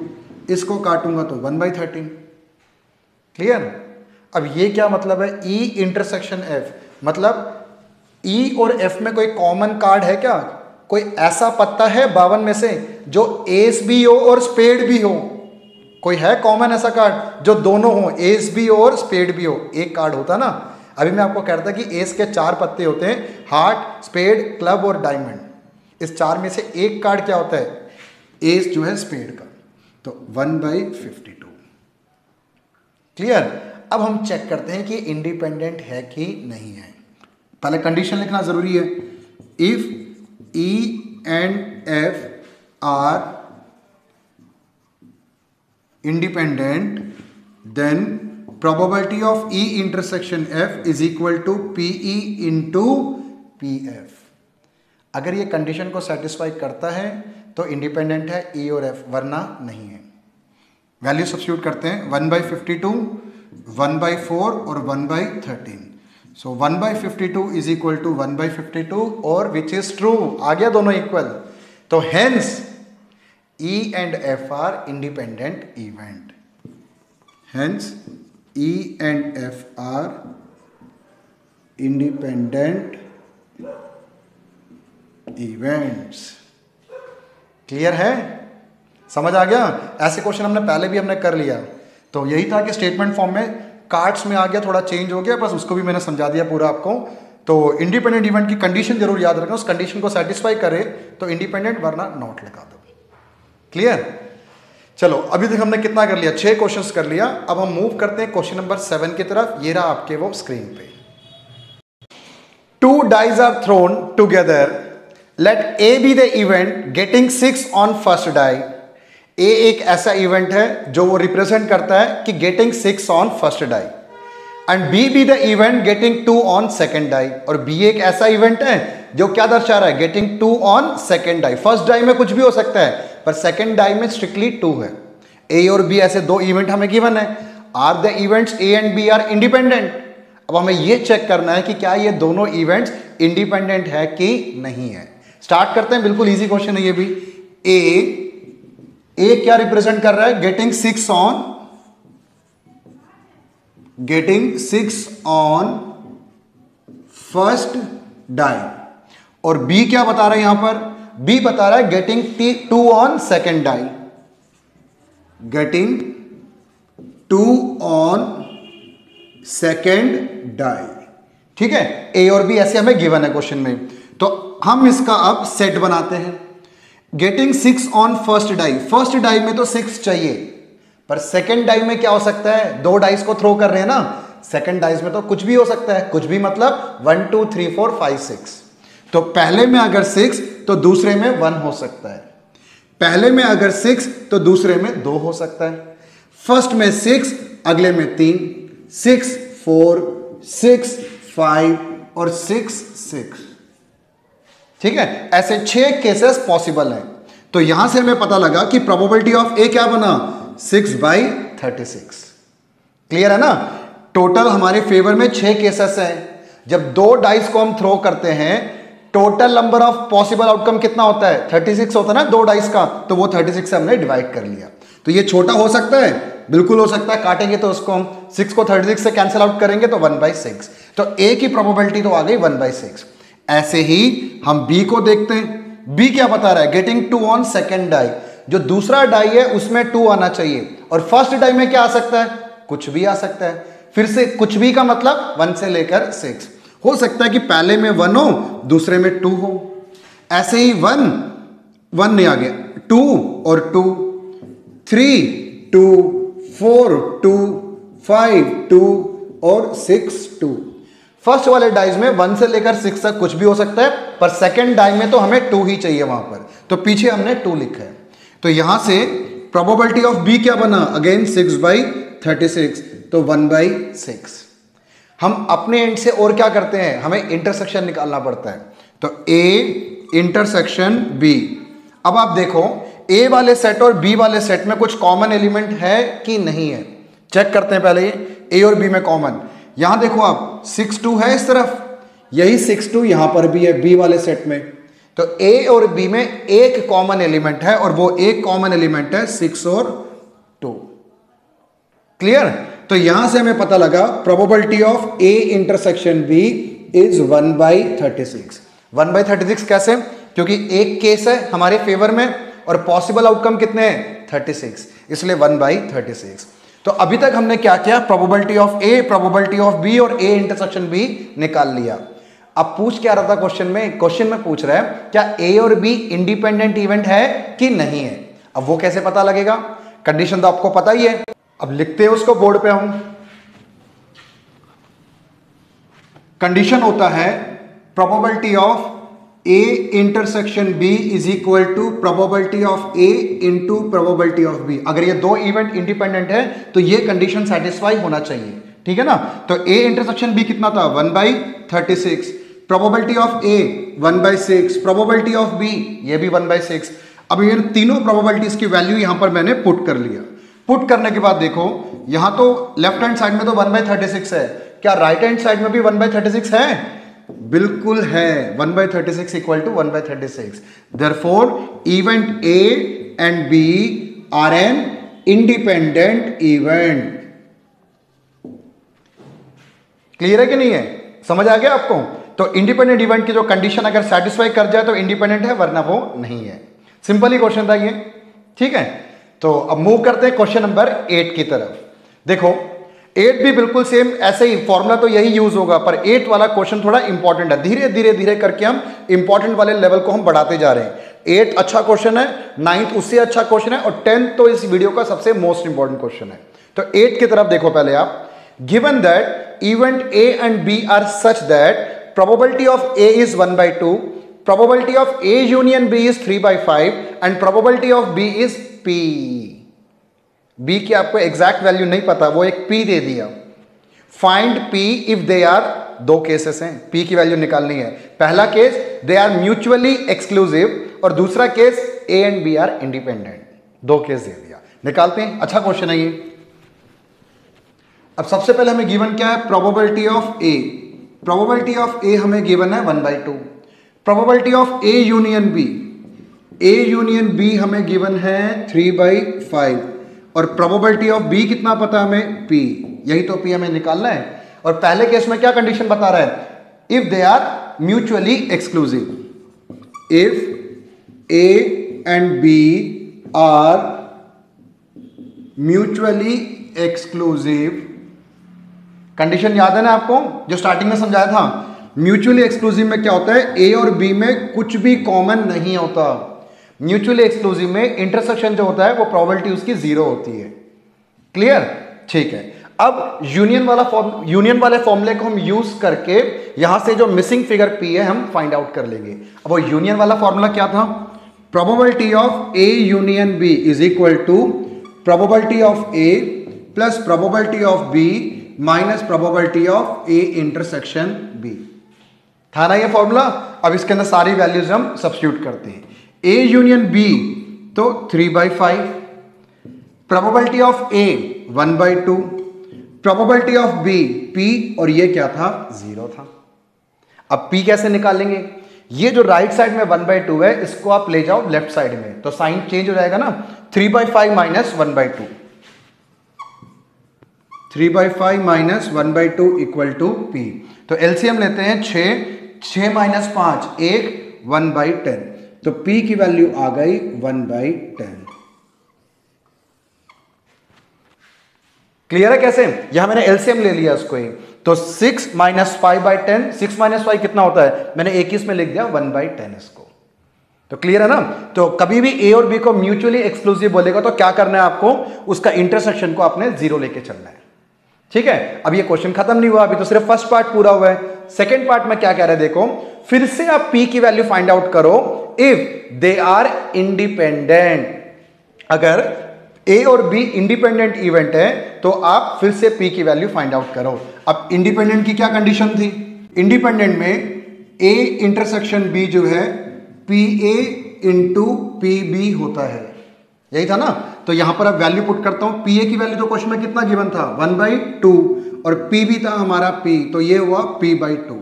Speaker 1: इसको काटूंगा तो 1/13। क्लियर? अब ये क्या मतलब है? ई इंटरसेक्शन एफ, मतलब ई और एफ में कोई कॉमन कार्ड है क्या? कोई ऐसा पत्ता है 52 में से जो एस भी हो और स्पेड भी हो? कोई है कॉमन ऐसा कार्ड जो दोनों हो, एस भी हो और स्पेड भी हो? एक कार्ड होता ना। अभी मैं आपको कह रहा था कि एस के 4 पत्ते होते हैं, हार्ट, स्पेड, क्लब और डायमंड। इस 4 में से एक कार्ड क्या होता है? एस जो है स्पेड का, तो 1/52। क्लियर? अब हम चेक करते हैं कि इंडिपेंडेंट है कि नहीं है। पहले कंडीशन लिखना जरूरी है। If E and F are independent, then probability of E intersection F is equal to PE into PF. अगर ये कंडीशन को सेटिस्फाई करता है तो इंडिपेंडेंट है E और F, वरना नहीं है। वैल्यू सब्स्टिट्यूट करते हैं, 1/52, 1/4 और 1/13। So 1/52 is equal to 1/52 और which is true, आ गया दोनों इक्वल। तो hence E and F are independent event. Hence E and F are independent events. Clear है? समझ आ गया? ऐसे क्वेश्चन हमने पहले भी कर लिया। तो यही था कि स्टेटमेंट फॉर्म में कार्ड्स में आ गया, थोड़ा चेंज हो गया, बस उसको भी मैंने समझा दिया पूरा आपको। तो इंडिपेंडेंट इवेंट की कंडीशन जरूर याद रखना, उस कंडीशन को सेटिस्फाई करे तो इंडिपेंडेंट, वरना नॉट लगा दो। क्लियर? चलो, अभी तक हमने कितना कर लिया? 6 क्वेश्चंस कर लिया। अब हम मूव करते हैं क्वेश्चन नंबर 7 की तरफ। ये रहा आपके वो स्क्रीन पे। 2 dice are thrown together. Let A be the event getting 6 on first die. ए एक ऐसा इवेंट है जो वो रिप्रेजेंट करता है कि getting 6 on first die, and B B the event getting 2 on second die. और बी एक ऐसा इवेंट है जो क्या दर्शा रहा है, getting 2 on second die. First die में कुछ भी हो सकता है, पर सेकेंड डाई में स्ट्रिक्टली 2 है। ए और बी ऐसे दो इवेंट हमें गिवन है। Are the events A and B are independent. अब हमें ये चेक करना है कि क्या ये दोनों इवेंट्स इंडिपेंडेंट है कि नहीं है। स्टार्ट करते हैं, बिल्कुल इजी क्वेश्चन है ये भी। ए क्या रिप्रेजेंट कर रहा है, गेटिंग 6 ऑन फर्स्ट डाई। और बी क्या बता रहा है यहां पर, बी बता रहा है getting 2 on second die, getting 2 on second die. ठीक है, ए और बी ऐसे हमें गिवन है क्वेश्चन में। तो हम इसका अब सेट बनाते हैं। Getting 6 on first die, first die में तो 6 चाहिए, पर सेकेंड डाई में क्या हो सकता है, 2 डाइस को थ्रो कर रहे हैं ना, सेकेंड डाइस में तो कुछ भी हो सकता है। कुछ भी मतलब 1 2 3 4 5 6। तो पहले में अगर 6 तो दूसरे में 1 हो सकता है, पहले में अगर 6 तो दूसरे में 2 हो सकता है। फर्स्ट में 6, अगले में 3, 6 4 6 5 और 6 6। ठीक है, ऐसे 6 केसेस पॉसिबल हैं। तो यहां से हमें पता लगा कि प्रोबेबिलिटी ऑफ ए क्या बना, 6/36। क्लियर है ना। टोटल हमारे फेवर में 6 केसेस हैं। जब 2 डाइस को हम थ्रो करते हैं, total number of possible outcome कितना होता है, 36 होता है ना 2 डाइस का, तो वो 36 से हमने डिवाइड कर लिया। तो ये छोटा हो सकता है, बिल्कुल हो सकता है। काटेंगे तो उसको हम 6 को 36 से कैंसिल आउट करेंगे तो 1/6। तो ए की प्रोबेबिलिटी तो आ गई 1/6। ऐसे ही हम बी को देखते हैं। बी क्या बता रहा है, गेटिंग 2 ऑन सेकेंड डाई। जो दूसरा डाई है उसमें 2 आना चाहिए, और फर्स्ट डाई में क्या आ सकता है, कुछ भी आ सकता है। फिर से कुछ भी का मतलब 1 से लेकर 6 हो सकता है कि पहले में 1 हो, दूसरे में 2 हो। ऐसे ही 1 नहीं आ गया, 2 और 2, 3 2 4 2 5 2 और 6 2। फर्स्ट वाले डाइज में 1 से लेकर 6 तक कुछ भी हो सकता है, पर सेकेंड डाई में तो हमें 2 ही चाहिए वहां पर, तो पीछे हमने 2 लिखा है। तो यहां से प्रोबेबिलिटी ऑफ बी क्या बना, अगेन 6/36, तो 1/6। हम अपने एंड से और क्या करते हैं, हमें इंटरसेक्शन निकालना पड़ता है। तो ए इंटरसेक्शन बी। अब आप देखो ए वाले सेट और बी वाले सेट में कुछ कॉमन एलिमेंट है कि नहीं है, चेक करते हैं पहले। ए और बी में कॉमन, यहां देखो आप 6 2 है इस तरफ, यही 6 2 यहां पर भी है बी वाले सेट में। तो ए और बी में एक कॉमन एलिमेंट है, और वो एक कॉमन एलिमेंट है 6 और 2। क्लियर। तो यहां से हमें पता लगा probability of A intersection B is 1/36। 1/36 कैसे, क्योंकि एक केस है हमारे फेवर में और पॉसिबल आउटकम कितने हैं 36, इसलिए 1/36। तो अभी तक हमने क्या किया, probability of A, probability of B और ए इंटरसेक्शन बी निकाल लिया। अब पूछ क्या रहा था क्वेश्चन में, क्वेश्चन में पूछ रहा है क्या ए और बी इंडिपेंडेंट इवेंट है कि नहीं है। अब वो कैसे पता लगेगा, कंडीशन तो आपको पता ही है। अब लिखते हैं उसको बोर्ड पे हम। कंडीशन होता है probability of A intersection B is equal to probability of A into probability of B. अगर ये दो इवेंट इंडिपेंडेंट है तो ये कंडीशन सेटिस्फाई होना चाहिए, ठीक है ना। तो ए इंटरसेक्शन बी कितना था 1/36, probability of A 1/6, probability of B ये भी 1/6। अब ये तीनों प्रोबेबिलिटीज की वैल्यू यहां पर मैंने पुट कर लिया। पुट करने के बाद देखो यहां तो लेफ्ट हैंड साइड में तो 1/36 है, क्या राइट हैंड साइड में भी 1/36 है, बिल्कुल है। 1/36 equal to 1/36। Therefore event A and B are an independent event. Clear है कि नहीं है, समझ आ गया आपको। तो इंडिपेंडेंट इवेंट की जो कंडीशन अगर सेटिस्फाई कर जाए तो इंडिपेंडेंट है, वरना वो नहीं है। सिंपल ही क्वेश्चन था ये, ठीक है। तो अब मूव करते हैं क्वेश्चन नंबर 8 की तरफ। देखो 8 भी बिल्कुल सेम ऐसे ही, फॉर्मूला तो यही यूज होगा, पर 8 वाला क्वेश्चन थोड़ा इंपॉर्टेंट है। धीरे धीरे धीरे करके हम इंपॉर्टेंट वाले लेवल को हम बढ़ाते जा रहे हैं। 8 अच्छा क्वेश्चन है, 9th उससे अच्छा क्वेश्चन है, और 10th तो इस वीडियो का सबसे मोस्ट इंपॉर्टेंट क्वेश्चन है। तो 8 की तरफ देखो पहले आप। Given that event A and B are such that probability of A is 1/2, probability of A union B is 3/5 and probability of B is P। B की आपको एग्जैक्ट वैल्यू नहीं पता, वो एक P दे दिया। Find P if they are दो cases हैं, पी की वैल्यू निकालनी है। पहला case they are mutually exclusive और दूसरा case A and B are independent. दो केस दे दिया, निकालते हैं। अच्छा क्वेश्चन है ये। अब सबसे पहले हमें गिवन क्या है, probability of A. Probability of A हमें गिवन है 1/2। Probability of A union B, A union B हमें गिवन है 3/5 और प्रोबेबिलिटी ऑफ बी कितना पता हमें, पी। यही तो पी हमें निकालना है। और पहले केस में क्या कंडीशन बता रहा है, if they are mutually exclusive. If A and B are mutually exclusive, condition याद है ना आपको जो स्टार्टिंग में समझाया था। म्यूचुअली एक्सक्लूसिव में क्या होता है, ए और बी में कुछ भी कॉमन नहीं होता। म्यूचुअली एक्सक्लूसिव में इंटरसेक्शन जो होता है वो प्रोबेबिलिटी उसकी 0 होती है। क्लियर, ठीक है। अब यूनियन वाले फॉर्मूले को हम यूज करके यहां से जो मिसिंग फिगर पी है हम फाइंड आउट कर लेंगे। अब वो यूनियन वाला फॉर्मूला क्या था, probability of A union B is equal to probability of A plus probability of B minus probability of A intersection B. था ना ये फॉर्मूला। अब इसके अंदर सारी वैल्यूज हम सब्स्टिट्यूट करते हैं। ए यूनियन बी तो 3/5, probability of A 1/2, probability of B P, और ये क्या था, 0 था। अब पी कैसे निकालेंगे, ये जो राइट साइड में 1/2 है इसको आप ले जाओ लेफ्ट साइड में, तो साइन चेंज हो जाएगा ना। 3/5 minus 1/2, 3/5 minus 1/2 equal to P. तो एलसीएम लेते हैं 6 माइनस 5 1, 1/10। तो P की वैल्यू आ गई 1/10। क्लियर है कैसे, यहां मैंने एलसीएम ले लिया इसको ही। तो 6 माइनस 5/10, 6 माइनस 5 कितना होता है, मैंने 21 में लिख दिया 1/10 इसको। तो क्लियर है ना। तो कभी भी ए और बी को म्यूचुअली एक्सक्लूसिव बोलेगा तो क्या करना है आपको, उसका इंटरसेक्शन को आपने 0 लेके चलना है। ठीक है, अब ये क्वेश्चन खत्म नहीं हुआ, अभी तो सिर्फ फर्स्ट पार्ट पूरा हुआ है। सेकेंड पार्ट में क्या कह रहे हैं देखो, फिर से आप P की वैल्यू फाइंड आउट करो इफ दे आर इंडिपेंडेंट। अगर A और B इंडिपेंडेंट इवेंट है तो आप फिर से P की वैल्यू फाइंड आउट करो। अब इंडिपेंडेंट की क्या कंडीशन थी, इंडिपेंडेंट में A इंटरसेक्शन B जो है PA इंटू PB होता है, यही था ना। तो यहां पर अब वैल्यू पुट करता हूं, PA की वैल्यू तो क्वेश्चन में कितना गिवन था 1/2 और PB था हमारा P, तो ये हुआ P/2।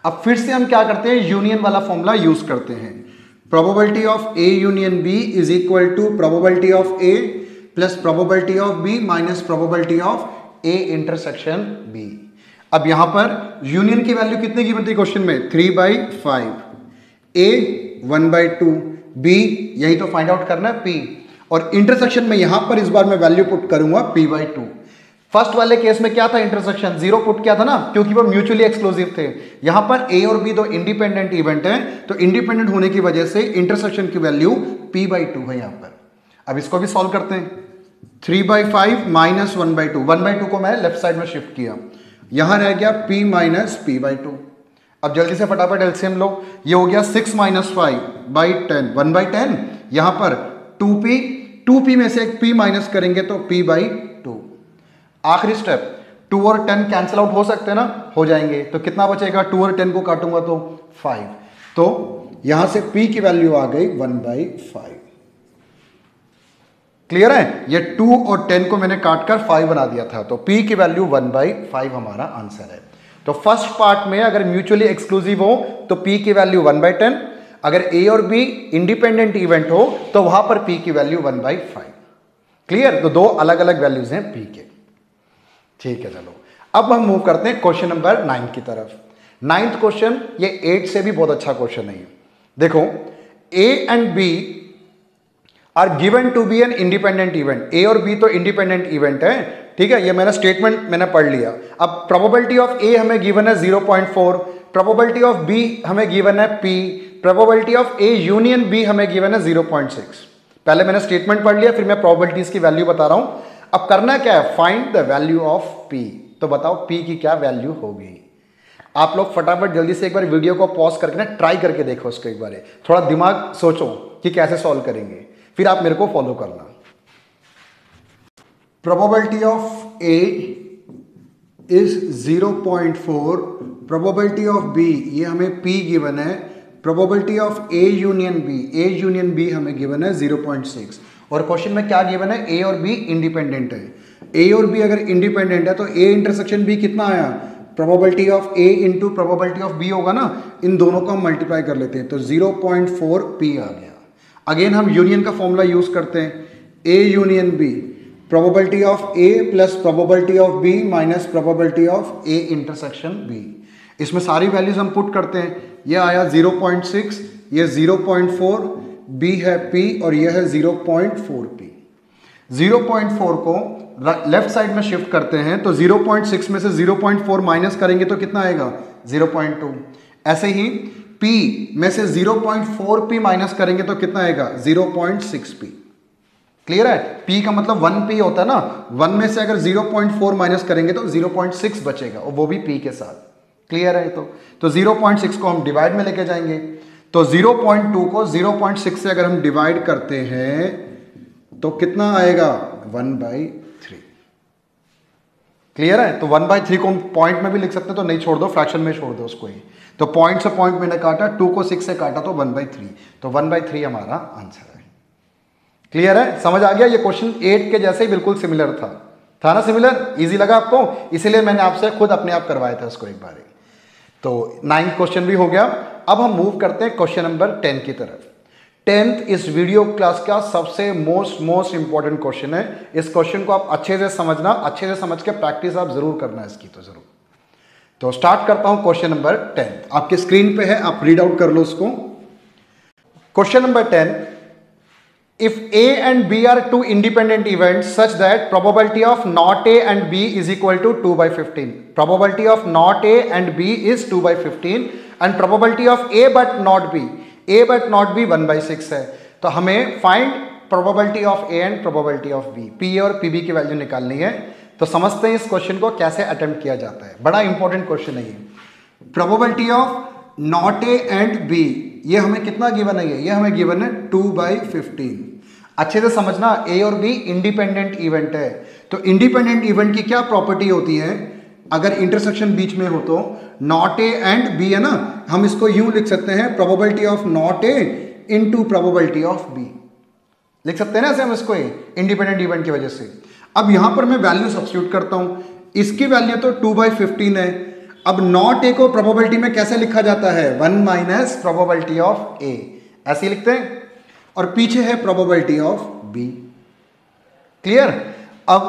Speaker 1: अब फिर से हम क्या करते हैं, यूनियन वाला फॉर्मूला यूज करते हैं। Probability of A union B is equal to probability of A plus probability of B minus probability of A intersection B। अब यहां पर यूनियन की वैल्यू कितनी गिवन थी क्वेश्चन में, 3/5, A 1/2, B यही तो फाइंड आउट करना है P, और इंटरसेक्शन में यहां पर इस बार मैं वैल्यू पुट करूंगा P/2। फर्स्ट वाले केस में क्या था, इंटरसेक्शन 0 पुट किया था ना, क्योंकि वो म्यूचुअली एक्सक्लूसिव थे। यहां पर A और B दो इंडिपेंडेंट इवेंट है, तो इंडिपेंडेंट होने की वजह से इंटरसेक्शन की वैल्यू P/2 है यहां पर। अब इसको भी सॉल्व करते हैं। 3/5 माइनस 1/2, 1/2 को मैं लेफ्ट साइड में शिफ्ट किया, यहां रह गया P माइनस P/2। अब जल्दी से फटाफट एलसीएम लो, ये हो गया 6 माइनस 5/10, 1/10। यहां पर 2P में से एक P माइनस करेंगे तो P/2। आखिरी स्टेप, 2 और 10 कैंसिल आउट हो सकते हैं ना, हो जाएंगे। तो कितना बचेगा, 2 और 10 को काटूंगा तो 5। तो यहां से P की वैल्यू आ गई 1/5। क्लियर है, ये 2 और 10 को मैंने काटकर 5 बना दिया था, तो P की वैल्यू 1/5 हमारा आंसर है। तो फर्स्ट पार्ट में अगर म्यूचुअली एक्सक्लूसिव हो तो P की वैल्यू 1/10, अगर A और B इंडिपेंडेंट इवेंट हो तो वहां पर P की वैल्यू 1/5। क्लियर, तो दो अलग अलग वैल्यूज हैं P के। ठीक है, चलो अब हम मूव करते हैं क्वेश्चन नंबर 9 की तरफ। 9th क्वेश्चन, ये 8 से भी बहुत अच्छा क्वेश्चन है। देखो, A and B are given to be an independent event. A और B तो इंडिपेंडेंट इवेंट है, ठीक है, ये मैंने स्टेटमेंट मैंने पढ़ लिया। अब प्रोबेबिलिटी ऑफ A हमें गिवन है 0.4, प्रोबेबिलिटी ऑफ B हमें गिवन है P, probability of A union B हमें गिवन है 0.6। पहले मैंने स्टेटमेंट पढ़ लिया, फिर मैं प्रोबेबिलिटीज की वैल्यू बता रहा हूं। अब करना क्या है, find the value of P। तो बताओ P की क्या वैल्यू होगी। आप लोग फटाफट जल्दी से एक बार वीडियो को पॉज करके ना ट्राई करके देखो उसको एक बार, थोड़ा दिमाग सोचो कि कैसे सॉल्व करेंगे, फिर आप मेरे को फॉलो करना। Probability of A is 0.4, probability of B, ये हमें पी गिवन है, probability of A union B हमें गिवन है 0.6, और क्वेश्चन में क्या गिवन है, ए और बी इंडिपेंडेंट है। ए और बी अगर इंडिपेंडेंट है तो ए इंटरसेक्शन बी कितना आया, probability of A into probability of B होगा ना, इन दोनों को हम मल्टीप्लाई कर लेते हैं तो 0.4 पी आ गया। अगेन हम यूनियन का फॉर्मूला यूज करते हैं, A union B, probability of A plus probability of B minus probability of A intersection B. इसमें सारी वैल्यूज हम पुट करते हैं, यह आया 0.6, ये 0.4, बी है पी और यह है 0.4 पी। 0.4 को लेफ्ट साइड में शिफ्ट करते हैं तो 0.6 में से 0.4 माइनस करेंगे तो कितना आएगा 0.2। ऐसे ही P में से 0.4 P माइनस करेंगे तो कितना आएगा 0.6 P। क्लियर है, P का मतलब 1 P होता है ना, 1 में से अगर 0.4 माइनस करेंगे तो 0.6 बचेगा और वो भी P के साथ। क्लियर है, तो 0.6 को हम डिवाइड में लेके जाएंगे तो 0.2 को 0.6 से अगर हम डिवाइड करते हैं तो कितना आएगा 1/3। क्लियर है, तो 1/3 को हम पॉइंट में भी लिख सकते हैं, तो नहीं छोड़ दो, फ्रैक्शन में छोड़ दो उसको ही। तो पॉइंट से पॉइंट मैंने काटा, 2 को 6 से काटा तो 1/3, तो 1/3 हमारा आंसर है। क्लियर है, समझ आ गया, ये क्वेश्चन 8 के जैसे ही बिल्कुल सिमिलर था ना, सिमिलर, इजी लगा आपको, इसीलिए मैंने आपसे खुद अपने आप करवाया था इसको एक बार। तो 9th क्वेश्चन भी हो गया। अब हम मूव करते हैं क्वेश्चन नंबर 10 की तरफ। 10th इस वीडियो क्लास का सबसे मोस्ट इंपॉर्टेंट क्वेश्चन है। इस क्वेश्चन को आप अच्छे से समझना, अच्छे से समझ के प्रैक्टिस आप जरूर करना इसकी, तो जरूर। तो स्टार्ट करता हूं क्वेश्चन नंबर 10, आपके स्क्रीन पे है, आप रीड आउट कर लो उसको। Question number 10, if A and B are two independent events such that probability of not A and B is equal to 2/15, probability of not A and B is 2/15 and probability of A but not B 1/6 है। तो हमें find probability of A and probability of B, P और P B की value निकालनी है। तो समझते हैं इस क्वेश्चन को कैसे अटेम्प्ट किया जाता है, बड़ा इंपॉर्टेंट क्वेश्चन है ये। Probability of not A and B, ये हमें कितना गिवन है, ये हमें गिवन है 2/15। अच्छे से समझना, ए और बी इंडिपेंडेंट इवेंट है, तो इंडिपेंडेंट इवेंट की क्या प्रॉपर्टी होती है, अगर इंटरसेक्शन बीच में हो तो नॉट ए एंड बी है ना, हम इसको यूं लिख सकते हैं, probability of not A into probability of B, लिख सकते हैं ना ऐसे हम इसको, इंडिपेंडेंट इवेंट की वजह से। अब यहां पर मैं वैल्यू सब्स्टिट्यूट करता हूं, इसकी वैल्यू तो 2/15 है। अब नॉट ए को प्रोबेबिलिटी में कैसे लिखा जाता है, 1 माइनस प्रोबेबिलिटी ऑफ ए, ऐसे ही लिखते हैं, और पीछे है प्रोबेबिलिटी ऑफ बी। क्लियर, अब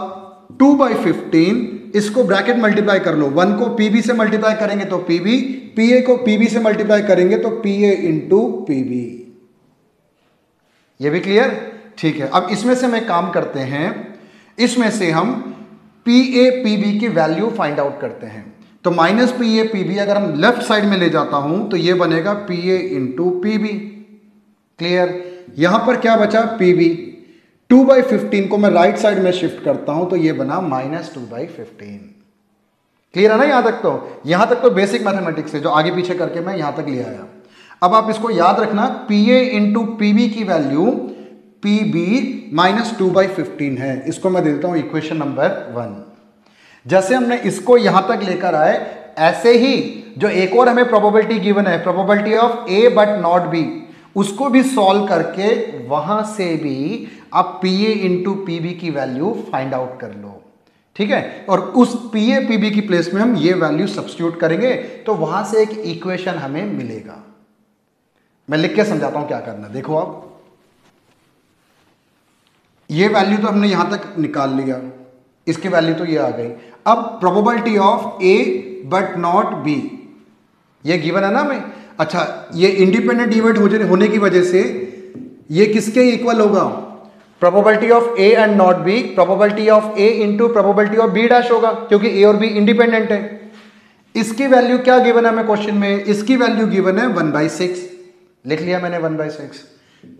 Speaker 1: 2/15, इसको ब्रैकेट मल्टीप्लाई कर लो, 1 को पीबी से मल्टीप्लाई करेंगे तो पीबी, पीए को पीबी से मल्टीप्लाई करेंगे तो पीए इंटू पीबी। ये भी क्लियर, ठीक है। अब इसमें से हम काम करते हैं, इसमें से हम पीए पीबी की वैल्यू फाइंड आउट करते हैं। तो माइनस पीए पीबी अगर हम लेफ्ट साइड में ले जाता हूं तो ये बनेगा पीए इंटू पीबी। क्लियर, यहां पर क्या बचा, पीबी। 2/15 को मैं राइट साइड में शिफ्ट करता हूं तो ये बना -2/15। क्लियर है ना, यहां तक तो बेसिक मैथमेटिक्स है, जो आगे पीछे करके मैं यहां तक ले आया। अब आप इसको याद रखना, पीए इंटू पीबी की वैल्यू पीबी -2/15 है। इसको मैं दे देता हूं इक्वेशन नंबर 1। जैसे हमने इसको यहां तक लेकर आए, ऐसे ही जो एक और हमें प्रोबेबिलिटी गिवन है, probability of A but not be, उसको भी सॉल्व करके वहां से भी आप पीए इंटू पीबी की वैल्यू फाइंड आउट कर लो। ठीक है, और उस पीए पीबी की प्लेस में हम ये वैल्यू सब्स्टिट्यूट करेंगे तो वहां से एक इक्वेशन हमें मिलेगा। मैं लिख के समझाता हूं क्या करना, देखो आप, ये वैल्यू तो हमने यहां तक निकाल लिया, इसकी वैल्यू तो ये आ गई। अब probability of A but not be, ये गिवन है ना हमें। अच्छा, ये इंडिपेंडेंट इवेंट होने की वजह से ये किसके इक्वल होगा, probability of A and not B, probability of A into probability of B dash होगा, क्योंकि ए और बी इंडिपेंडेंट है। इसकी वैल्यू क्या गिवन है हमें क्वेश्चन में, इसकी वैल्यू गिवन है 1/6, लिख लिया मैंने 1/6।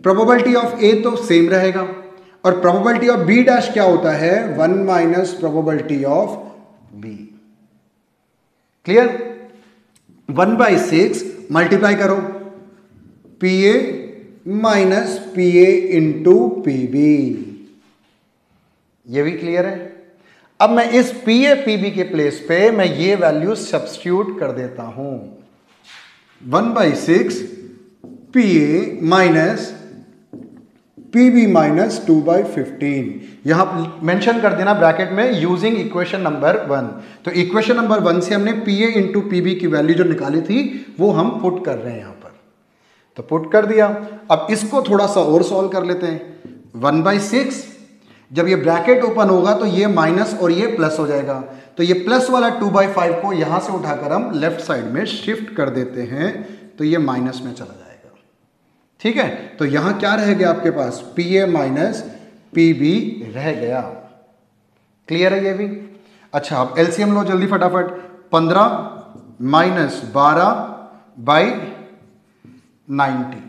Speaker 1: प्रोबेबिलिटी ऑफ ए तो सेम रहेगा, और प्रोबेबिलिटी ऑफ बी डैश क्या होता है, 1 minus probability of B. Clear, 1/6 multiply करो, P A minus P A into P B, ये भी क्लियर है। अब मैं इस PA PB के प्लेस पे मैं ये वैल्यू सब्स्टिट्यूट कर देता हूं, 1/6 PA माइनस PB माइनस 2/15। यहां मेंशन कर देना ब्रैकेट में यूजिंग इक्वेशन नंबर 1। तो इक्वेशन नंबर 1 से हमने PA इंटू PB की वैल्यू जो निकाली थी वो हम पुट कर रहे हैं यहां पर। तो पुट कर दिया। अब इसको थोड़ा सा और सॉल्व कर लेते हैं। 1/6 जब ये ब्रैकेट ओपन होगा तो ये माइनस और ये प्लस हो जाएगा, तो ये प्लस वाला 2/5 को यहां से उठाकर हम लेफ्ट साइड में शिफ्ट कर देते हैं, तो ये माइनस में चला जाएगा। ठीक है, तो यहां क्या रह गया आपके पास, PA माइनस PB रह गया। क्लियर है ये भी? अच्छा, अब एलसीएम लो जल्दी फटाफट। 15 माइनस 12/90,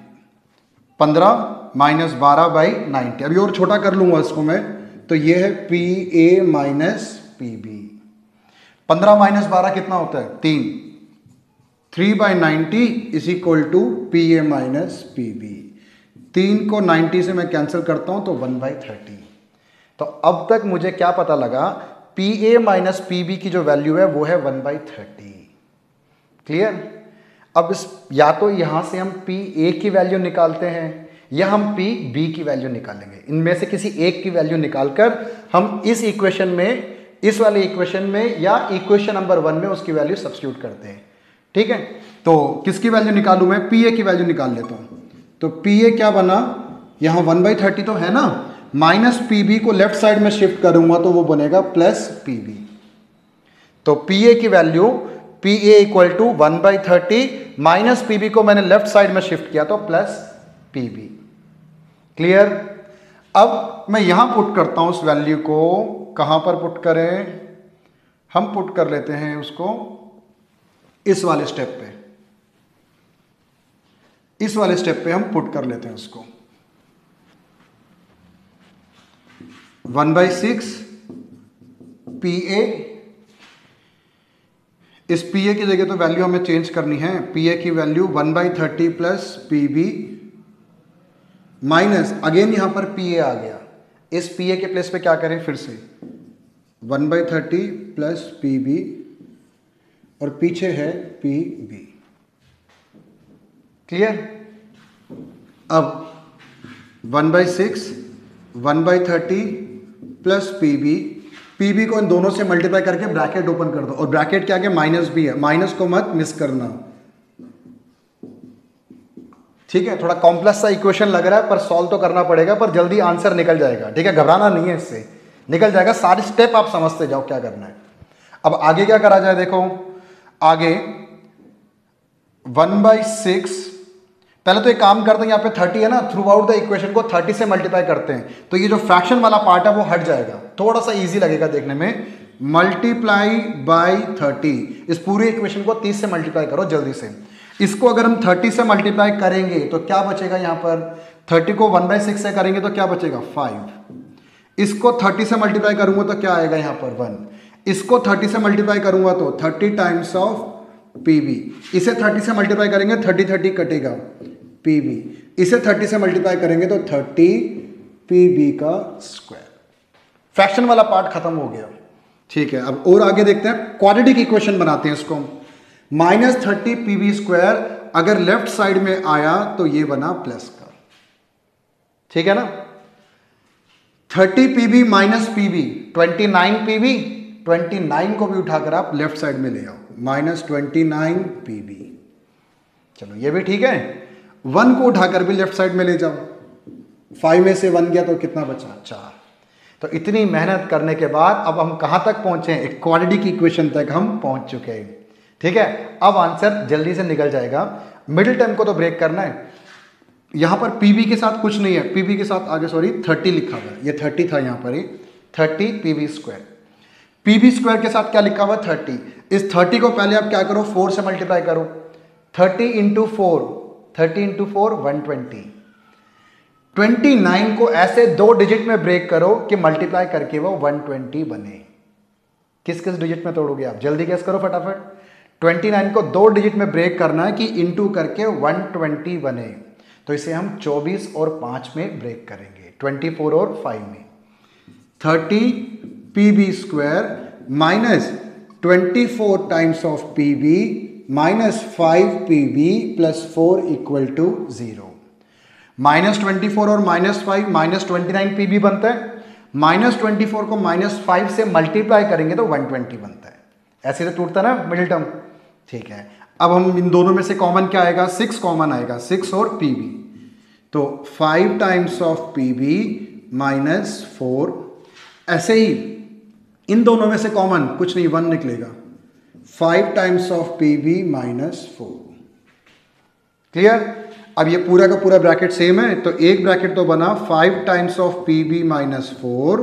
Speaker 1: 15 माइनस 12/90। अभी और छोटा कर लूंगा इसको मैं, तो ये है PA माइनस PB। 15 माइनस 12 कितना होता है, 3। 3/90 is equal to PA minus PB। 3 को 90 से मैं कैंसिल करता हूं तो 1/30। तो अब तक मुझे क्या पता लगा, PA माइनस PB की जो वैल्यू है वो है 1/30। क्लियर? अब इस या तो यहां से हम PA की वैल्यू निकालते हैं या हम PB की वैल्यू निकालेंगे। इनमें से किसी एक की वैल्यू निकालकर हम इस इक्वेशन में, इस वाले इक्वेशन में या इक्वेशन नंबर 1 में उसकी वैल्यू सब्स्टिट्यूट करते हैं। ठीक है, तो किसकी वैल्यू निकालूं मैं, PA की वैल्यू निकाल लेता हूं। तो PA क्या बना, यहां 1/30 तो है ना, माइनस PB को लेफ्ट साइड में शिफ्ट करूंगा तो वो बनेगा प्लस PB। तो PA की वैल्यू PA equal to 1/30 minus PB को मैंने लेफ्ट साइड में शिफ्ट किया तो प्लस PB। क्लियर? अब मैं यहां पुट करता हूं उस वैल्यू को, कहां पर पुट करें, हम पुट कर लेते हैं उसको इस वाले स्टेप पे, इस वाले स्टेप पे हम पुट कर लेते हैं उसको। 1/6 PA, इस PA की जगह तो वैल्यू हमें चेंज करनी है। PA की value 1/30 plus PB minus, again यहां पर PA आ गया, इस PA के प्लेस पे क्या करें फिर से, 1/30 प्लस PB और पीछे है PB। क्लियर? अब 1/6 1/30 प्लस PB को इन दोनों से मल्टीप्लाई करके ब्रैकेट ओपन कर दो, और ब्रैकेट के आगे माइनस भी है, माइनस को मत मिस करना। ठीक है, थोड़ा कॉम्प्लेक्स सा इक्वेशन लग रहा है पर सॉल्व तो करना पड़ेगा, पर जल्दी आंसर निकल जाएगा। ठीक है, घबराना नहीं है, इससे निकल जाएगा। सारे स्टेप आप समझते जाओ क्या करना है। अब आगे क्या करा जाए, देखो आगे 1/6, पहले तो एक काम करते हैं, यहाँ पे 30 है ना, थ्रू आउट द इक्वेशन को 30 से मल्टीप्लाई करते हैं, तो ये जो फ्रैक्शन वाला पार्ट है वो हट जाएगा, थोड़ा सा इजी लगेगा देखने में। मल्टीप्लाई बाय 30, इस पूरी इक्वेशन को 30 से मल्टीप्लाई करो जल्दी से। इसको अगर हम 30 से मल्टीप्लाई करेंगे तो क्या बचेगा, यहाँ पर 30 को 1/6 से करेंगे तो क्या बचेगा 5। इसको 30 से मल्टीप्लाई करूंगा तो क्या आएगा यहाँ पर 1। इसको 30 से मल्टीप्लाई करूंगा तो 30 टाइम्स ऑफ PB। इसे 30 से मल्टीप्लाई करेंगे 30 कटेगा PB। इसे 30 से मल्टीप्लाई करेंगे तो 30 PB का स्क्वायर। फ्रैक्शन वाला पार्ट खत्म हो गया। ठीक है, अब और आगे देखते हैं, क्वाड्रेटिक इक्वेशन बनाते हैं इसको। -30 PB स्क्वायर अगर लेफ्ट साइड में आया तो ये बना प्लस का। ठीक है ना, 30 PB माइनस PB 29 PB, 29 को भी उठाकर आप लेफ्ट साइड में ले आओ, -29 PB। चलो ये भी ठीक है। 1 को उठाकर भी लेफ्ट साइड में ले जाओ, 5 में से 1 गया तो कितना बचा 4। तो इतनी मेहनत करने के बाद अब हम कहां तक पहुंचे, एक क्वाड्रेटिक इक्वेशन तक हम पहुंच चुके हैं। ठीक है, अब आंसर जल्दी से निकल जाएगा। मिडिल टर्म को तो ब्रेक करना है। यहां पर PB के साथ कुछ नहीं है, PB के साथ आगे 30 लिखा हुआ है, ये 30 था यहां पर ही, 30 PB स्क्वायर। PB स्क्वायर के साथ क्या लिखा हुआ 30। इस 30 को पहले आप क्या करो 4 से मल्टीप्लाई करो, 30 इंटू 4, 120। 29 को ऐसे 2 डिजिट में ब्रेक करो कि मल्टीप्लाई करके वो 120 बने। किस किस डिजिट में तोड़ोगे आप, जल्दी गेस करो फटाफट। 29 को 2 डिजिट में ब्रेक करना है कि इंटू करके 120 बने, तो इसे हम 24 और 5 में ब्रेक करेंगे, 24 और 5 में। 30 PB square minus 24 times of PB minus 5 PB plus 4 equal to 0। -24 और -5 -29 पीबी बनता है। -24 को -5 से मल्टीप्लाई करेंगे तो 120 बनता है। ऐसे तो टूटता ना मिडिल टर्म। ठीक है, अब हम इन दोनों में से कॉमन क्या आएगा, 6 कॉमन आएगा, 6 और पीबी, तो 5 टाइम्स ऑफ पीबी माइनस 4। ऐसे ही इन दोनों में से कॉमन कुछ नहीं, 1 निकलेगा, 5 times of PB minus 4। Clear? अब ये पूरा का पूरा ब्रैकेट सेम है, तो एक ब्रैकेट तो बना 5 टाइम्स ऑफ पीबी माइनस 4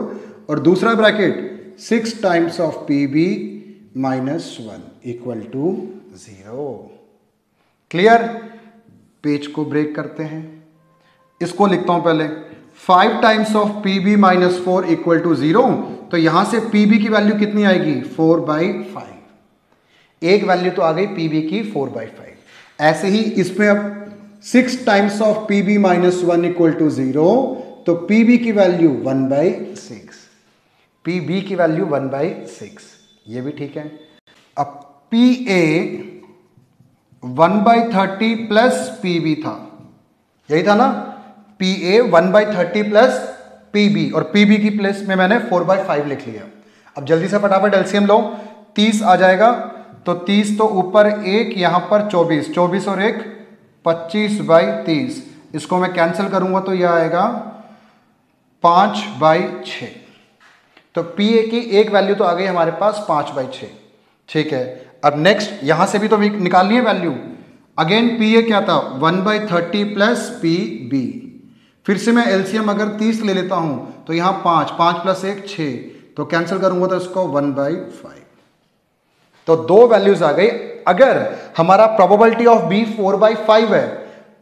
Speaker 1: और दूसरा bracket 6 times of PB minus 1 equal to 0। Clear? Page को ब्रेक करते हैं, इसको लिखता हूं पहले, 5 times of PB minus 4 equal to 0। तो यहां से पीबी की वैल्यू कितनी आएगी, 4/5। एक वैल्यू तो आ गई पीबी की 4/5। ऐसे ही इसमें अब 6 times of PB minus 1 equal to 0, तो पीबी की वैल्यू 1/6, पीबी की वैल्यू 1/6, ये भी ठीक है। अब पी ए 1/30 प्लस पीबी था, यही था ना, पी ए 1/30 प्लस पीबी, और पीबी की प्लेस में मैंने 4/5 लिख लिया। अब जल्दी से फटाफट एलसीएम लो, 30 आ जाएगा, तो 30 तो ऊपर 1, यहां पर 24, 24 और 1 25/30, इसको मैं कैंसिल करूंगा तो यह आएगा 5/6। तो पी ए की एक वैल्यू तो आ गई हमारे पास 5/6। ठीक है, अब नेक्स्ट यहां से भी तो निकालनी है वैल्यू। अगेन पी ए क्या था, 1/30 प्लस पी बी। फिर से मैं एलसीएम अगर 30 ले लेता हूं तो यहां 5 प्लस 1 6, तो कैंसिल करूंगा तो इसको 1/5। तो दो वैल्यूज आ गई। अगर हमारा प्रोबेबिलिटी ऑफ बी 4/5 है,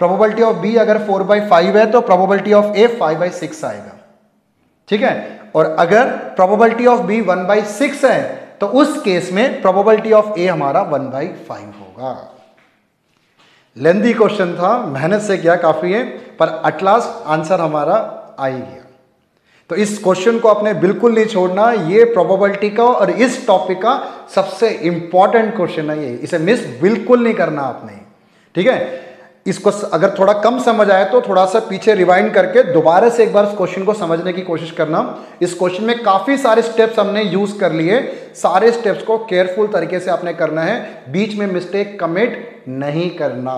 Speaker 1: प्रोबेबिलिटी ऑफ बी अगर 4/5 है तो प्रोबेबिलिटी ऑफ ए 5/6 आएगा। ठीक है, और अगर प्रोबेबिलिटी ऑफ बी 1/6 है तो उस केस में प्रोबेबिलिटी ऑफ ए हमारा 1/5 होगा। लेंदी क्वेश्चन था, मेहनत से किया काफी है, पर एट लास्ट आंसर हमारा आ ही गया। तो इस क्वेश्चन को आपने बिल्कुल नहीं छोड़ना, ये प्रोबेबिलिटी का और इस टॉपिक का सबसे इंपॉर्टेंट क्वेश्चन है ये, इसे मिस बिल्कुल नहीं करना आपने। ठीक है, इसको अगर थोड़ा कम समझ आए तो थोड़ा सा पीछे रिवाइंड करके दोबारा से एक बार इस क्वेश्चन को समझने की कोशिश करना। इस क्वेश्चन में काफी सारे स्टेप्स हमने यूज कर लिए, सारे स्टेप्स को केयरफुल तरीके से आपने करना है, बीच में मिस्टेक कमिट नहीं करना।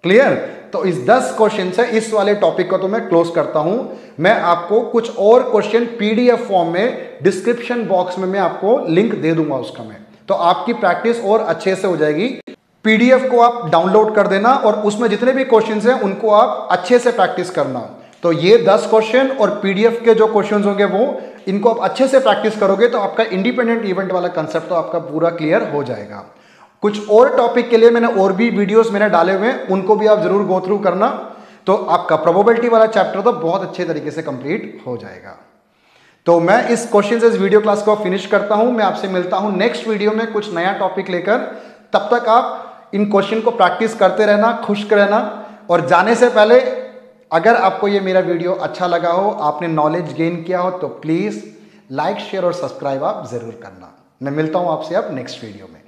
Speaker 1: क्लियर? तो इस 10 क्वेश्चन से इस वाले टॉपिक को तो मैं क्लोज करता हूं। मैं आपको कुछ और क्वेश्चन पीडीएफ फॉर्म में डिस्क्रिप्शन बॉक्स में मैं आपको लिंक दे दूंगा उसका मैं, तो आपकी प्रैक्टिस और अच्छे से हो जाएगी। पीडीएफ को आप डाउनलोड कर देना और उसमें जितने भी क्वेश्चंस हैं उनको आप अच्छे से प्रैक्टिस करना। तो ये 10 क्वेश्चन और पीडीएफ के जो क्वेश्चंस होंगे वो, इनको आप अच्छे से प्रैक्टिस करोगे तो आपका इंडिपेंडेंट इवेंट वाला कंसेप्ट तो आपका पूरा क्लियर हो जाएगा। कुछ और टॉपिक के लिए मैंने और भी वीडियोस मैंने डाले हुए हैं, उनको भी आप जरूर गो थ्रू करना, तो आपका प्रोबेबिलिटी वाला चैप्टर तो बहुत अच्छे तरीके से कंप्लीट हो जाएगा। तो मैं इस क्वेश्चन से इस वीडियो क्लास को फिनिश करता हूं। मैं आपसे मिलता हूं नेक्स्ट वीडियो में कुछ नया टॉपिक लेकर। तब तक आप इन क्वेश्चन को प्रैक्टिस करते रहना, खुश रहना, और जाने से पहले अगर आपको ये मेरा वीडियो अच्छा लगा हो, आपने नॉलेज गेन किया हो, तो प्लीज लाइक शेयर और सब्सक्राइब आप जरूर करना। मैं मिलता हूं आपसे अब नेक्स्ट वीडियो में।